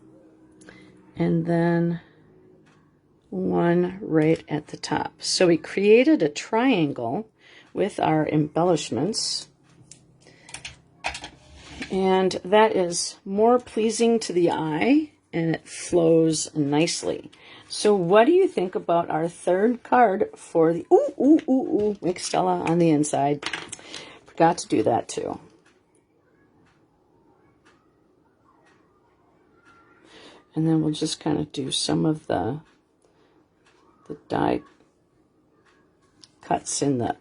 Speaker 2: and then one right at the top. So we created a triangle with our embellishments, and that is more pleasing to the eye and it flows nicely. So what do you think about our third card for the Wink Stella on the inside? forgot to do that too. And then we'll just kind of do some of the die cuts in the...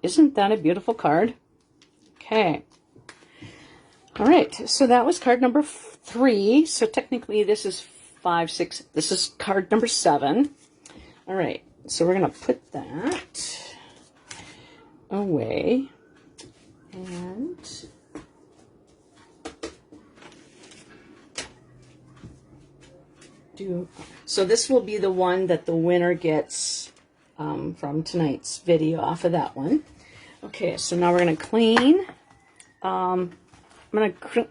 Speaker 2: Isn't that a beautiful card? Okay. All right, so that was card number 3. So technically this is 5, 6. This is card number 7. All right, so we're going to put that away. And so this will be the one that the winner gets from tonight's video off of that one. Okay, so now we're going to clean. I'm going to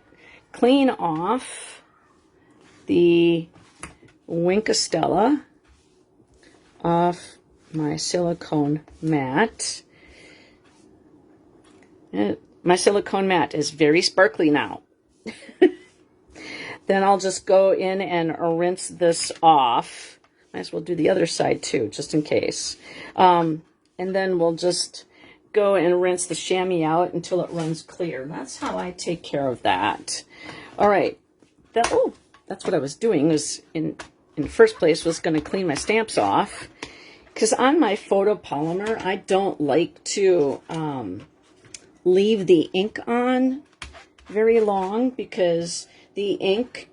Speaker 2: clean off the Wink of Stella off my silicone mat. My silicone mat is very sparkly now. Then I'll just go in and rinse this off. Might as well do the other side too, just in case. And then we'll just go and rinse the chamois out until it runs clear. That's how I take care of that. All right. That's what I was doing. Was in the first place was going to clean my stamps off, because on my photopolymer I don't like to leave the ink on very long, because the ink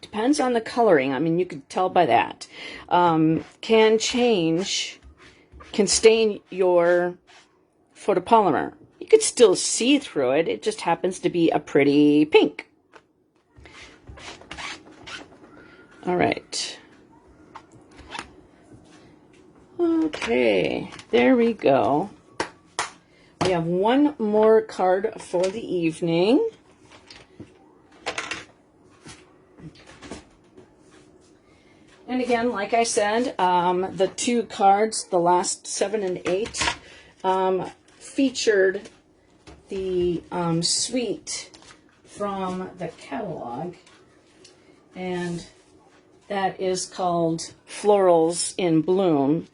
Speaker 2: depends on the coloring, I mean, you could tell by that, can stain your photopolymer. You could still see through it, it just happens to be a pretty pink. All right. Okay, there we go. We have one more card for the evening. And again, like I said, the 2 cards, the last 7 and 8, featured the suite from the catalog. And that is called Florals in Bloom.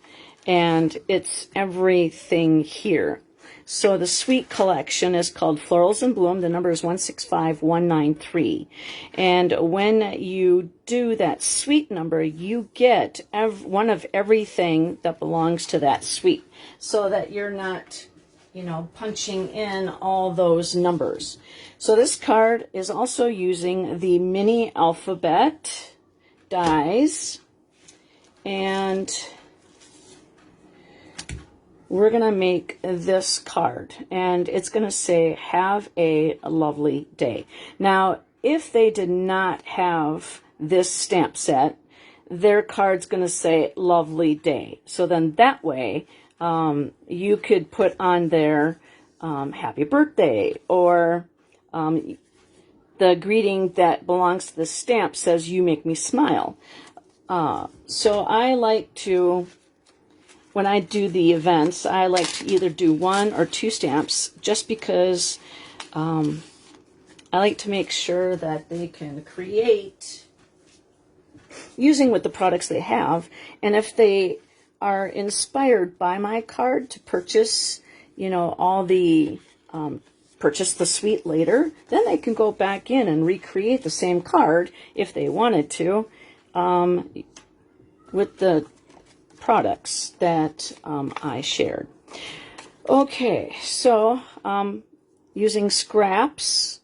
Speaker 2: And it's everything here. So the suite collection is called Florals in Bloom. The number is 165193. And when you do that suite number, you get one of everything that belongs to that suite, so that you're not, punching in all those numbers. So this card is also using the mini alphabet dies, and we're going to make this card, and it's going to say, "Have a lovely day." Now, if they did not have this stamp set, their card's going to say "Lovely Day." So then that way, you could put on there, "Happy Birthday," or the greeting that belongs to the stamp says, "You make me smile." So I like to... When I do the events, I like to either do 1 or 2 stamps, just because I like to make sure that they can create using with the products they have. And if they are inspired by my card to purchase, purchase the suite later, then they can go back in and recreate the same card if they wanted to, with the products that I shared. Okay, so using scraps,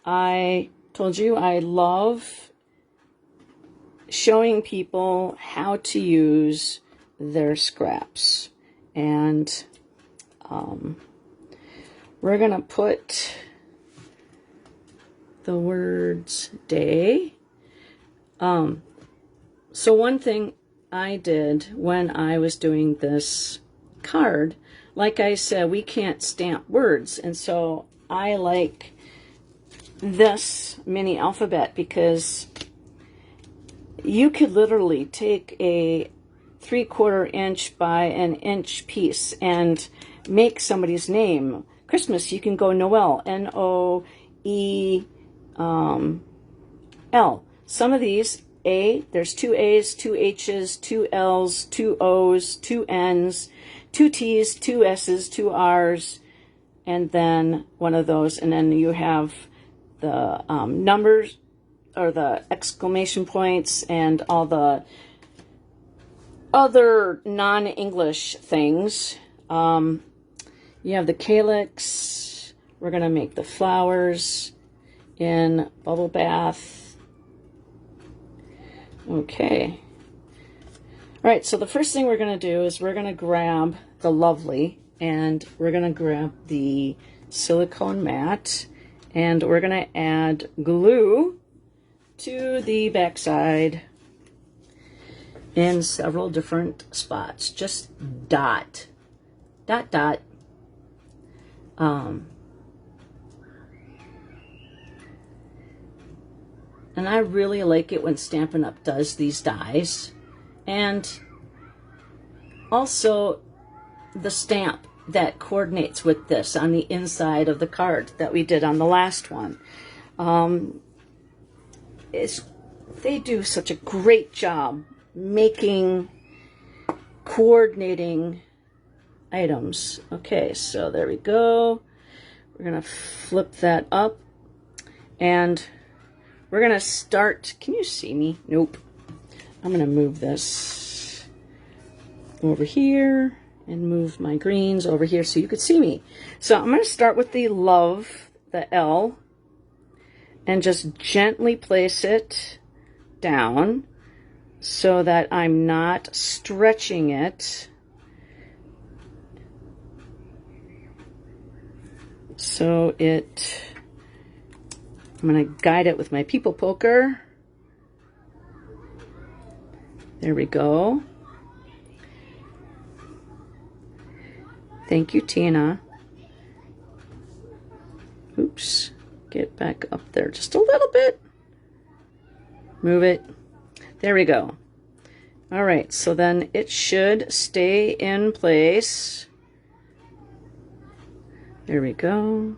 Speaker 2: I told you I love showing people how to use their scraps. And we're going to put the words day. So one thing I did when I was doing this card, like I said, we can't stamp words, and so I like this mini alphabet, because you could literally take a 3/4 inch by an inch piece and make somebody's name. Christmas, you can go Noel, Noel. Some of these, there's 2 A's, 2 H's, 2 L's, 2 O's, 2 N's, 2 T's, 2 S's, 2 R's, and then one of those, and then you have the numbers or the exclamation points and all the other non-English things. You have the calyx. We're going to make the flowers in Bubble Bath. Okay. All right, so the first thing we're going to do is we're going to grab the Lovely, and we're going to grab the silicone mat, and we're going to add glue to the backside in several different spots. Just dot. And I really like it when Stampin' Up! Does these dies. And also the stamp that coordinates with this on the inside of the card that we did on the last one. They do such a great job coordinating items. Okay, so there we go. We're going to flip that up, and we're going to start. Can you see me? Nope. I'm going to move this over here and move my greens over here so you could see me. So I'm going to start with the Love, the L, and just gently place it down so that I'm not stretching it. So I'm going to guide it with my People Poker. There we go. Thank you, Tina. Oops. Get back up there just a little bit. Move it. There we go. All right, so then it should stay in place. There we go.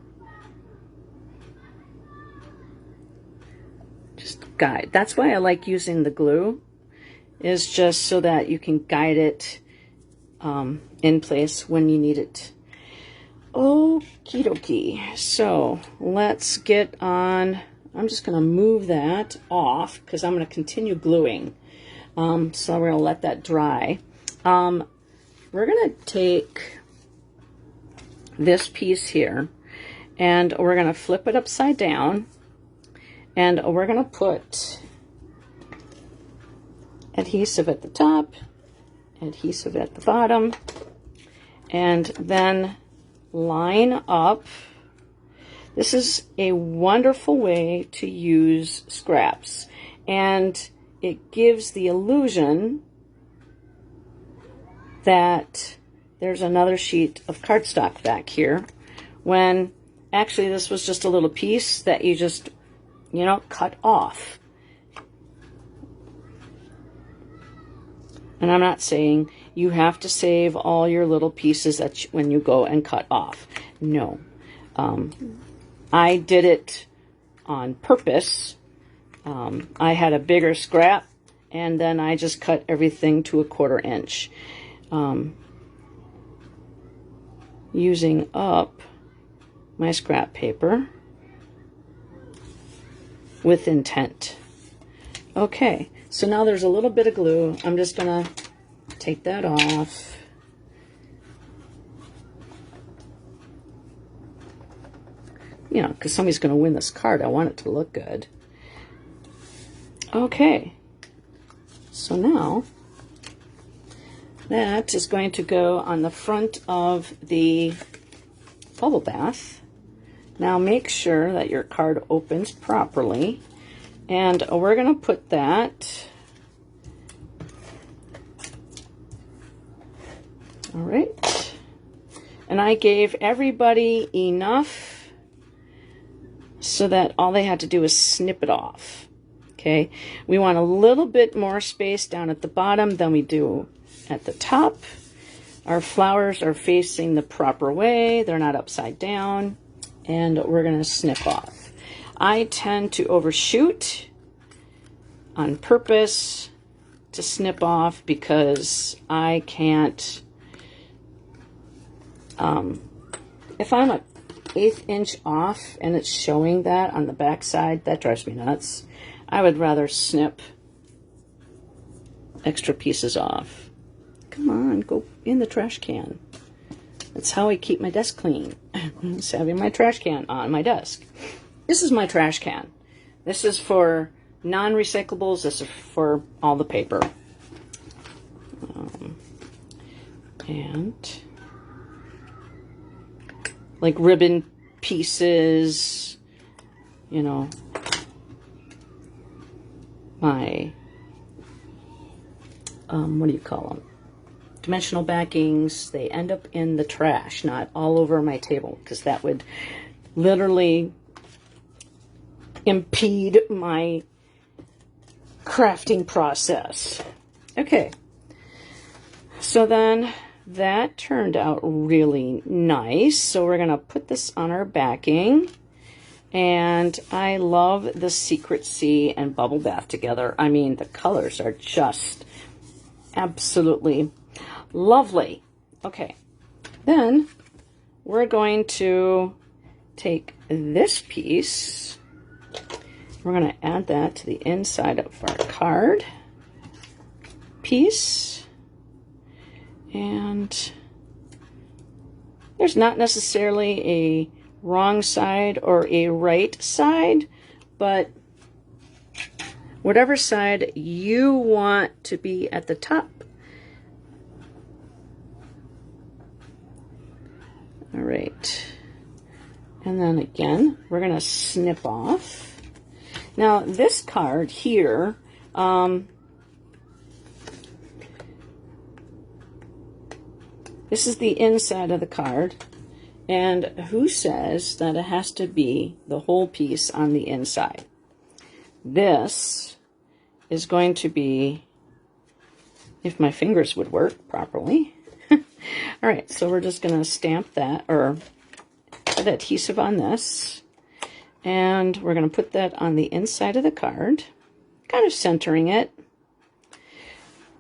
Speaker 2: Just guide. That's why I like using the glue, is just so that you can guide it in place when you need it. Okie dokie. So let's get on. I'm just going to move that off because I'm going to continue gluing. So we're going to let that dry. We're going to take this piece here, and we're going to flip it upside down, and we're going to put adhesive at the top, adhesive at the bottom, and then line up. This is a wonderful way to use scraps, and it gives the illusion that there's another sheet of cardstock back here, when actually this was just a little piece that you just, cut off. And I'm not saying you have to save all your little pieces when you go and cut off. No. I did it on purpose. I had a bigger scrap, and then I just cut everything to 1/4 inch. Using up my scrap paper with intent. Okay, so now there's a little bit of glue. I'm just gonna take that off. Because somebody's gonna win this card. I want it to look good. Okay, so now that is going to go on the front of the Bubble Bath. Now make sure that your card opens properly, and we're going to put that. All right, and I gave everybody enough so that all they had to do is snip it off. Okay, we want a little bit more space down at the bottom than we do at the top. Our flowers are facing the proper way. They're not upside down. And we're going to snip off. I tend to overshoot on purpose to snip off because I can't if I'm an 1/8 inch off and it's showing that on the back side, that drives me nuts. I would rather snip extra pieces off. Come on, go in the trash can. That's how I keep my desk clean. It's having my trash can on my desk. This is my trash can. This is for non-recyclables. This is for all the paper. And like ribbon pieces, you know, my, what do you call them? Dimensional backings. They end up in the trash, not all over my table, because that would literally impede my crafting process. Okay, so then that turned out really nice. So we're gonna put this on our backing, and I love the Secret Sea and Bubble Bath together. I mean, the colors are just absolutely lovely. Okay, then we're going to take this piece. We're going to add that to the inside of our card piece. And there's not necessarily a wrong side or a right side, but whatever side you want to be at the top. All right. And then again, we're going to snip off. Now, this card here, this is the inside of the card. And who says that it has to be the whole piece on the inside? This is going to be, if my fingers would work properly. All right, so we're just going to stamp that, or put adhesive on this. And we're going to put that on the inside of the card, kind of centering it.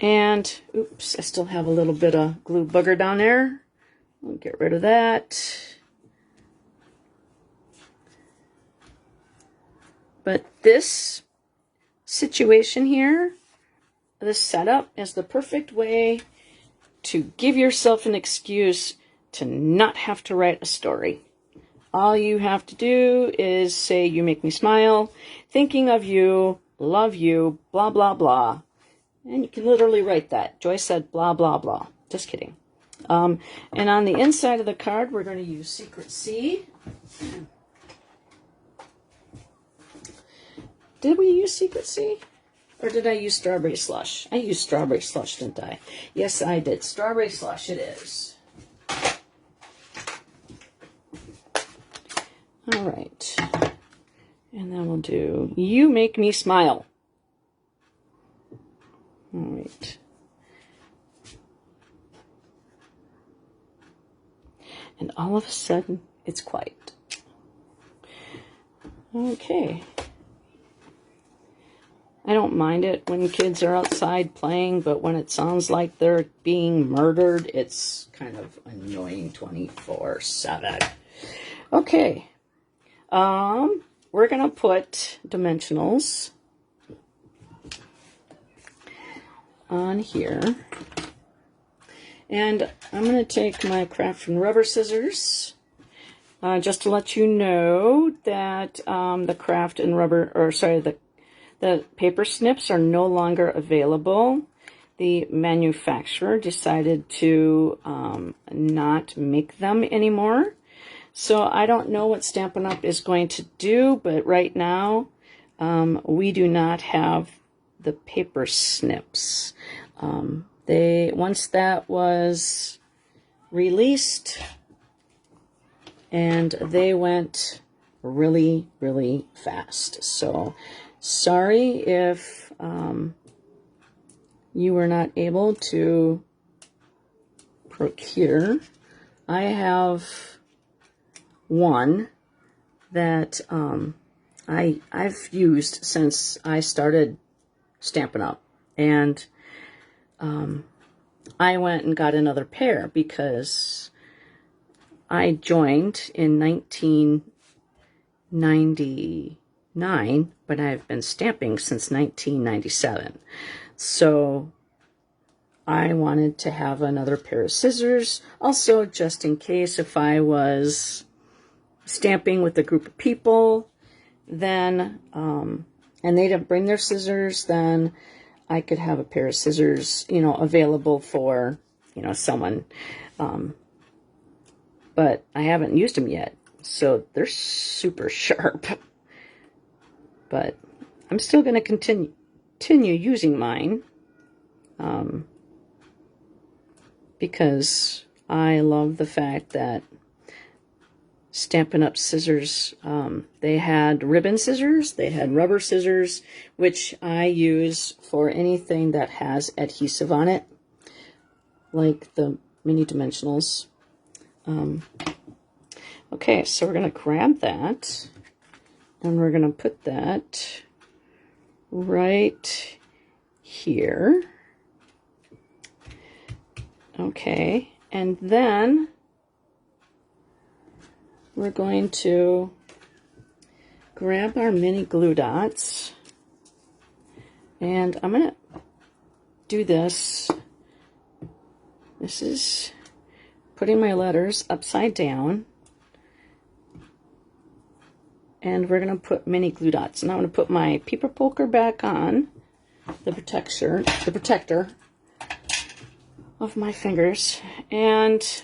Speaker 2: And, oops, I still have a little bit of glue booger down there. We'll get rid of that. But this situation here, this setup, is the perfect way to give yourself an excuse to not have to write a story. All you have to do is say, "You make me smile, thinking of you, love you, blah, blah, blah." And you can literally write that. Joyce said blah, blah, blah. Just kidding. And on the inside of the card, we're going to use Secret Sea. Did we use Secret Sea? Or did I use Strawberry Slush? I used Strawberry Slush, didn't I? Yes, I did. Strawberry Slush it is. All right. And then we'll do You Make Me Smile. All right. And all of a sudden, it's quiet. Okay. I don't mind it when kids are outside playing, but when it sounds like they're being murdered, it's kind of annoying 24/7. Okay. We're going to put dimensionals on here. And I'm going to take my craft and rubber scissors, just to let you know that the craft and rubber, or sorry, the paper snips are no longer available. The manufacturer decided to not make them anymore. So I don't know what Stampin' Up! Is going to do, but right now we do not have the paper snips. Once that was released, and they went really, really fast. So sorry if you were not able to procure. I have one that I've used since I started Stampin' Up! And I went and got another pair because I joined in 1999, but I've been stamping since 1997. So I wanted to have another pair of scissors, also just in case if I was stamping with a group of people, then, and they didn't bring their scissors, then I could have a pair of scissors, you know, available for, you know, someone. But I haven't used them yet, so they're super sharp. But I'm still going to continue using mine because I love the fact that Stampin' Up! Scissors, they had ribbon scissors, they had rubber scissors, which I use for anything that has adhesive on it, like the mini dimensionals. Okay, so we're going to grab that, and we're going to put that right here. Okay, and then we're going to grab our mini glue dots, and I'm going to do this. This is putting my letters upside down, and we're going to put mini glue dots. And I'm going to put my paper poker back on, the protector of my fingers, and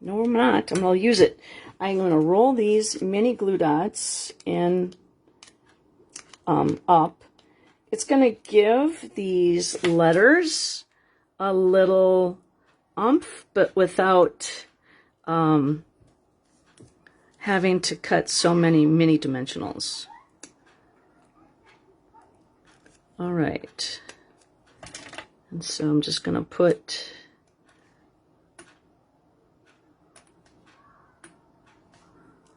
Speaker 2: no, I'm not. I'm going to use it. I'm going to roll these mini glue dots in up. It's going to give these letters a little oomph, but without having to cut so many mini dimensionals. All right. And so I'm just going to put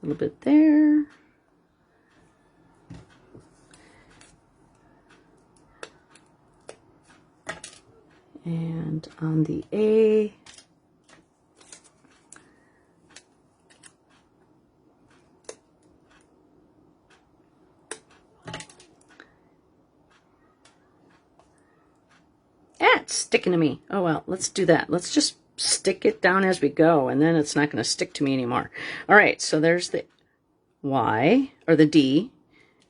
Speaker 2: a little bit there. And on the A, it's sticking to me. Oh well, let's do that. Let's just stick it down as we go, and then it's not going to stick to me anymore. All right, so there's the Y, or the D,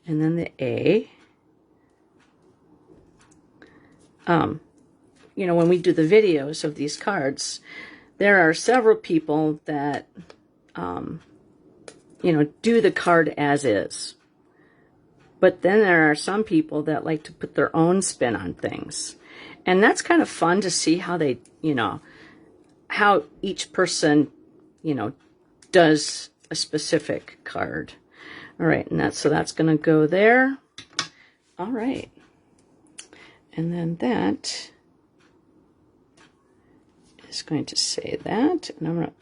Speaker 2: and then the A. You know, when we do the videos of these cards, there are several people that, you know, do the card as is. But then there are some people that like to put their own spin on things. And that's kind of fun to see how they, you know, how each person, you know, does a specific card. All right, and so that's going to go there. All right. And then that is going to say that. And I'm going to,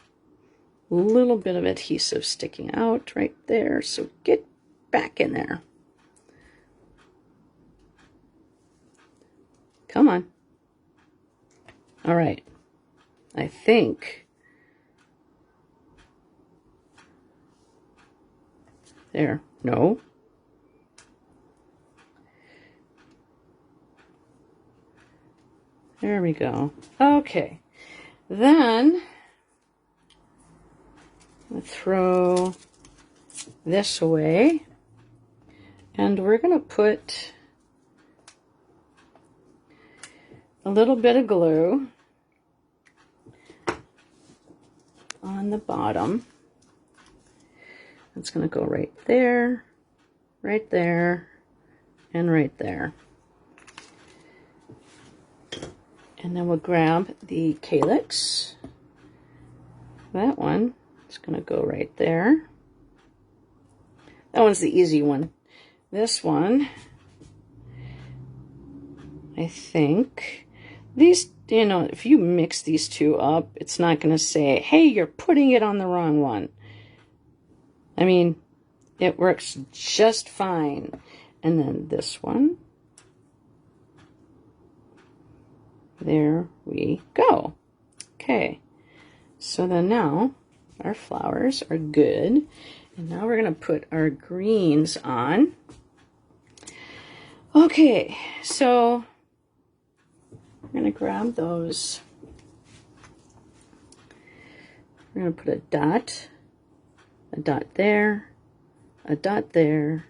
Speaker 2: a little bit of adhesive sticking out right there. So get back in there. Come on. All right. I think there. No. There we go. Okay. Then I'll throw this away, and we're going to put a little bit of glue on the bottom. It's going to go right there, and right there. And then we'll grab the calyx. That one is going to go right there. That one's the easy one. This one, I think, these, you know, if you mix these two up, it's not going to say, hey, you're putting it on the wrong one. I mean, it works just fine. And then this one. There we go. Okay. So then now Our flowers are good. And now we're going to put our greens on. Okay, so I'm going to grab those. We're going to put a dot there, a dot there,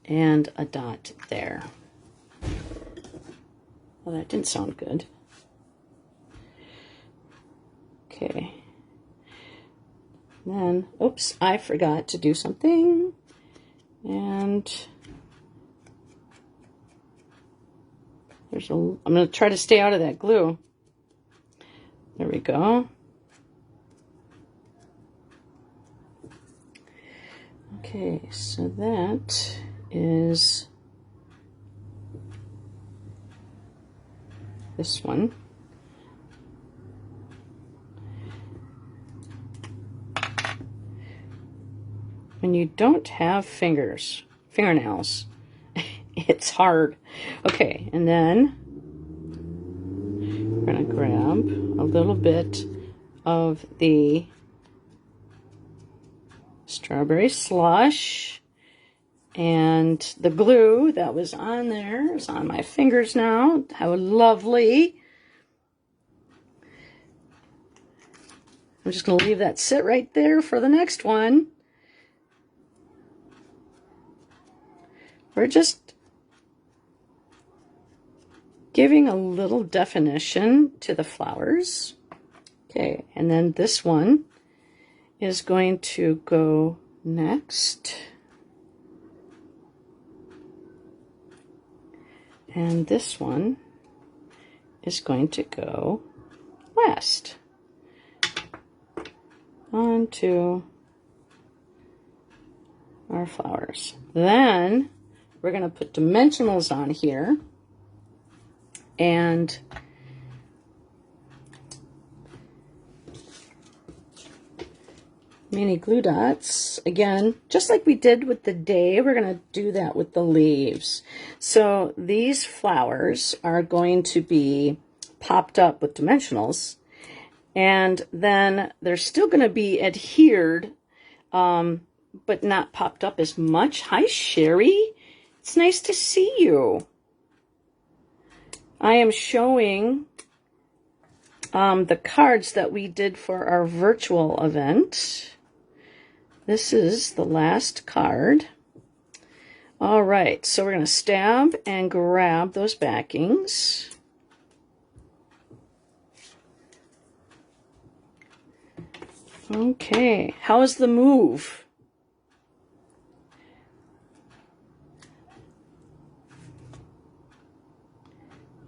Speaker 2: and a dot there. Well, that didn't sound good. Okay. Then, oops, I forgot to do something. And I'm going to try to stay out of that glue. There we go. Okay, so that is this one. When you don't have fingernails, it's hard. Okay, and then we're going to grab a little bit of the strawberry slush, and the glue that was on there is on my fingers now. How lovely. I'm just going to leave that sit right there for the next one. We're just giving a little definition to the flowers. Okay, and then this one is going to go next. And this one is going to go last. On to our flowers. Then we're going to put dimensionals on here. And mini glue dots. Again, just like we did with the day, we're going to do that with the leaves. So these flowers are going to be popped up with dimensionals, and then they're still going to be adhered, but not popped up as much. Hi, Sherry. It's nice to see you. I am showing the cards that we did for our virtual event. This is the last card. All right, so we're going to stab and grab those backings. Okay, how's the move?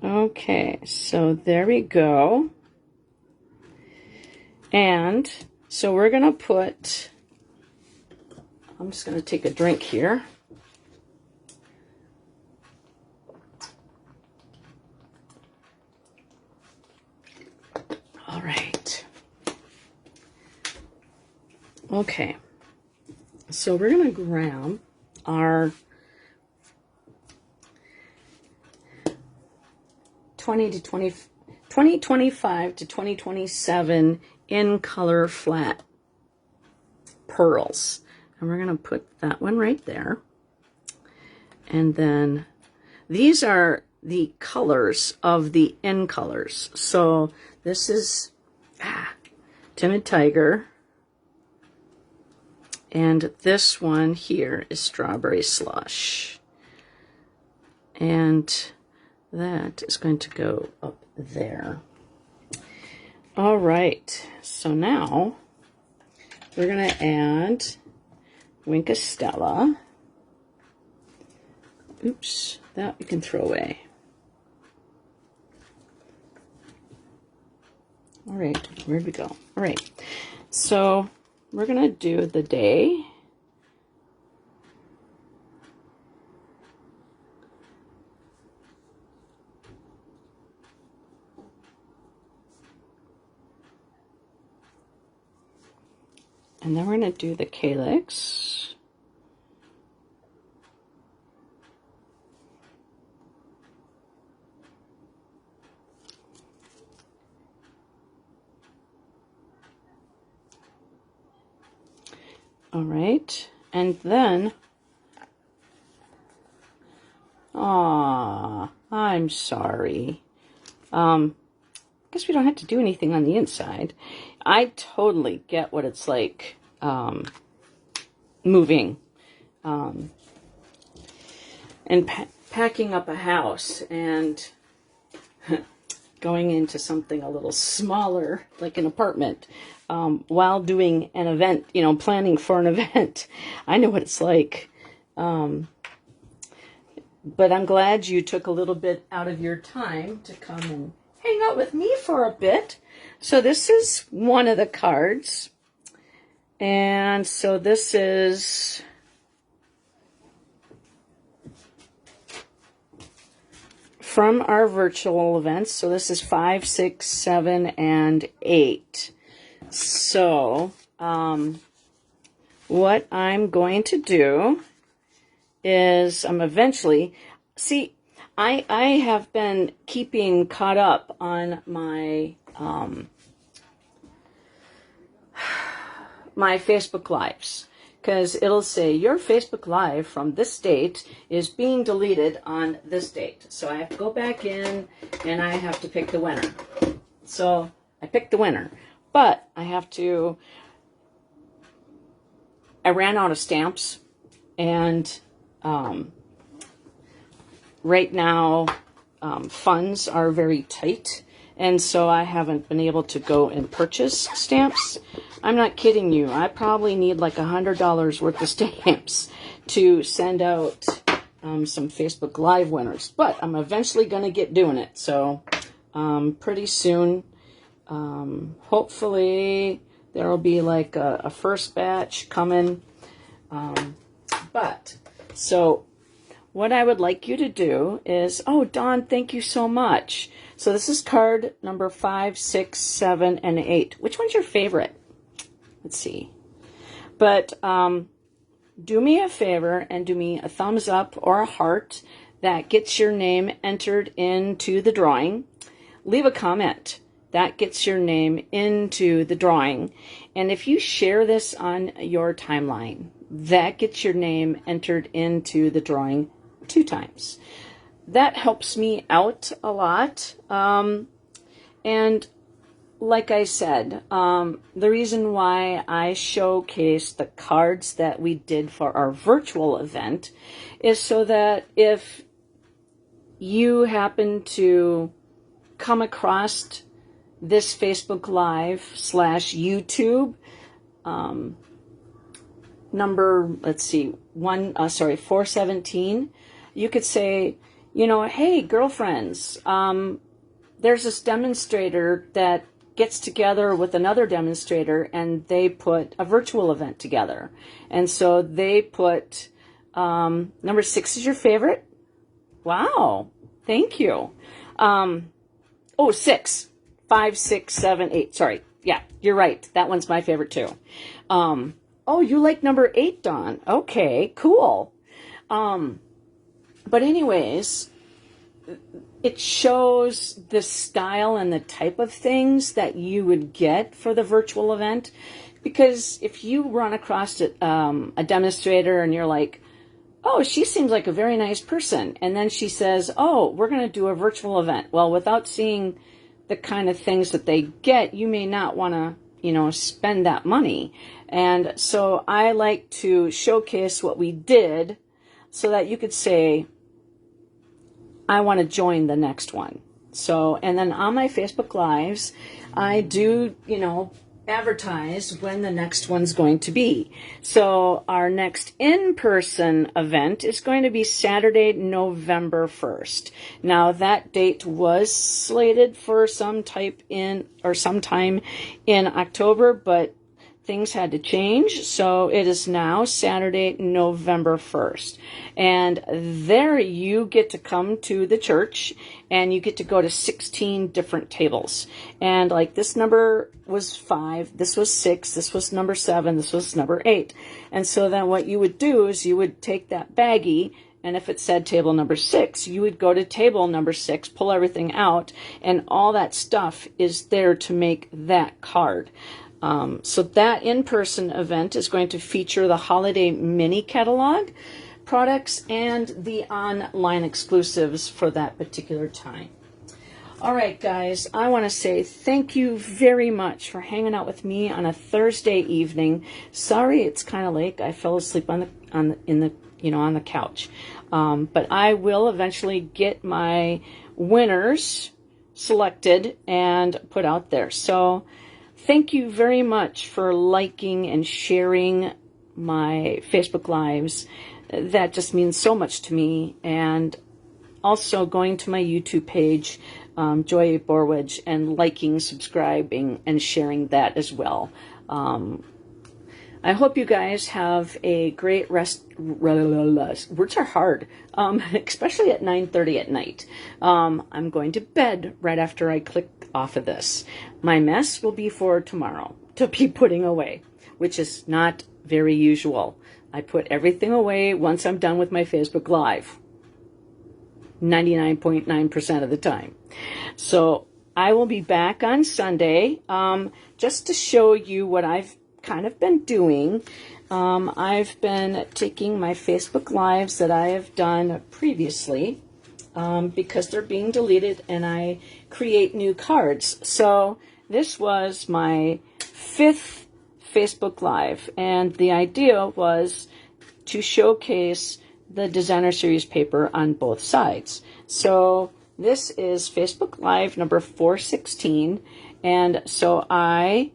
Speaker 2: Okay, so there we go. And so we're going to put, I'm just going to take a drink here. All right. Okay, so we're going to grab our 2025 to 2027 in color flat pearls. And we're going to put that one right there. And then these are the colors of the in colors. So this is Timid Tiger. And this one here is Strawberry Slush. And that is going to go up there. All right, so now we're going to add Wink Stella. Oops, that we can throw away. All right, where'd we go? All right, so we're going to do the day. And then we're going to do the calyx. All right. And then, I'm sorry. Guess we don't have to do anything on the inside. I totally get what it's like moving and packing up a house and going into something a little smaller, like an apartment, while doing an event, planning for an event. I know what it's like. But I'm glad you took a little bit out of your time to come and hang out with me for a bit. So this is one of the cards. And so this is from our virtual events. So this is 5, 6, 7, and 8. So what I'm going to do is I'm eventually, see, I have been keeping caught up on my my Facebook Lives, because it'll say your Facebook Live from this date is being deleted on this date. So I have to go back in and I have to pick the winner. So I picked the winner, but I ran out of stamps, and right now funds are very tight, and so I haven't been able to go and purchase stamps. I'm not kidding you. I probably need like $100 worth of stamps to send out some Facebook Live winners, but I'm eventually going to get doing it. So pretty soon, hopefully there will be like a first batch coming. So what I would like you to do is, oh, Dawn, thank you so much. So this is card number 5, 6, 7, and 8. Which one's your favorite? Let's see. But do me a favor and do me a thumbs up or a heart. That gets your name entered into the drawing. Leave a comment. That gets your name into the drawing. And if you share this on your timeline, that gets your name entered into the drawing 2 times. That helps me out a lot. And like I said, the reason why I showcase the cards that we did for our virtual event is so that if you happen to come across this Facebook Live / YouTube number, let's see, 417, you could say, hey, girlfriends, there's this demonstrator that gets together with another demonstrator and they put a virtual event together. And so they put number 6 is your favorite. Wow. Thank you. 6, 5, 6, 7, 8. Sorry. Yeah, you're right. That one's my favorite too. You like number 8, Dawn. Okay, cool. But anyways, it shows the style and the type of things that you would get for the virtual event. Because if you run across a demonstrator and you're like, oh, she seems like a very nice person, and then she says, oh, we're going to do a virtual event. Well, without seeing the kind of things that they get, you may not want to, spend that money. And so I like to showcase what we did so that you could say, I want to join the next one. So, and then on my Facebook Lives, I do, advertise when the next one's going to be. So our next in-person event is going to be Saturday, November 1st. Now that date was slated for sometime in October, but things had to change, so it is now Saturday, November 1st. And there you get to come to the church, and you get to go to 16 different tables. And like this number was 5, this was 6, this was number 7, this was number 8. And so then what you would do is you would take that baggie, and if it said table number 6, you would go to table number 6, pull everything out, and all that stuff is there to make that card. So that in-person event is going to feature the holiday mini catalog products and the online exclusives for that particular time. All right, guys, I want to say thank you very much for hanging out with me on a Thursday evening. Sorry it's kind of late. I fell asleep on the couch. But I will eventually get my winners selected and put out there. So thank you very much for liking and sharing my Facebook Lives. That just means so much to me. And also going to my YouTube page, Joy Borwedge, and liking, subscribing, and sharing that as well. I hope you guys have a great rest. Words are hard, especially at 9:30 at night. I'm going to bed right after I click off of this. My mess will be for tomorrow to be putting away, which is not very usual. I put everything away once I'm done with my Facebook Live. 99.9% of the time. So I will be back on Sunday just to show you what I've kind of been doing. I've been taking my Facebook Lives that I have done previously because they're being deleted, and I create new cards. So this was my 5th Facebook Live, and the idea was to showcase the Designer Series paper on both sides. So this is Facebook Live number 416, and so I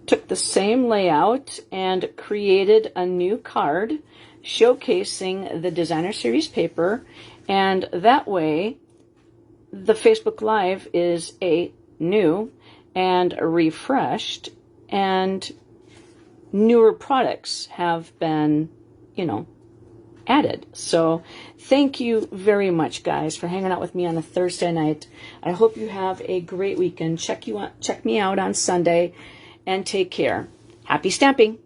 Speaker 2: took the same layout and created a new card showcasing the Designer Series paper, and that way the Facebook Live is a new and refreshed, and newer products have been, added. So thank you very much, guys, for hanging out with me on a Thursday night. I hope you have a great weekend. Check me out on Sunday, and take care. Happy stamping!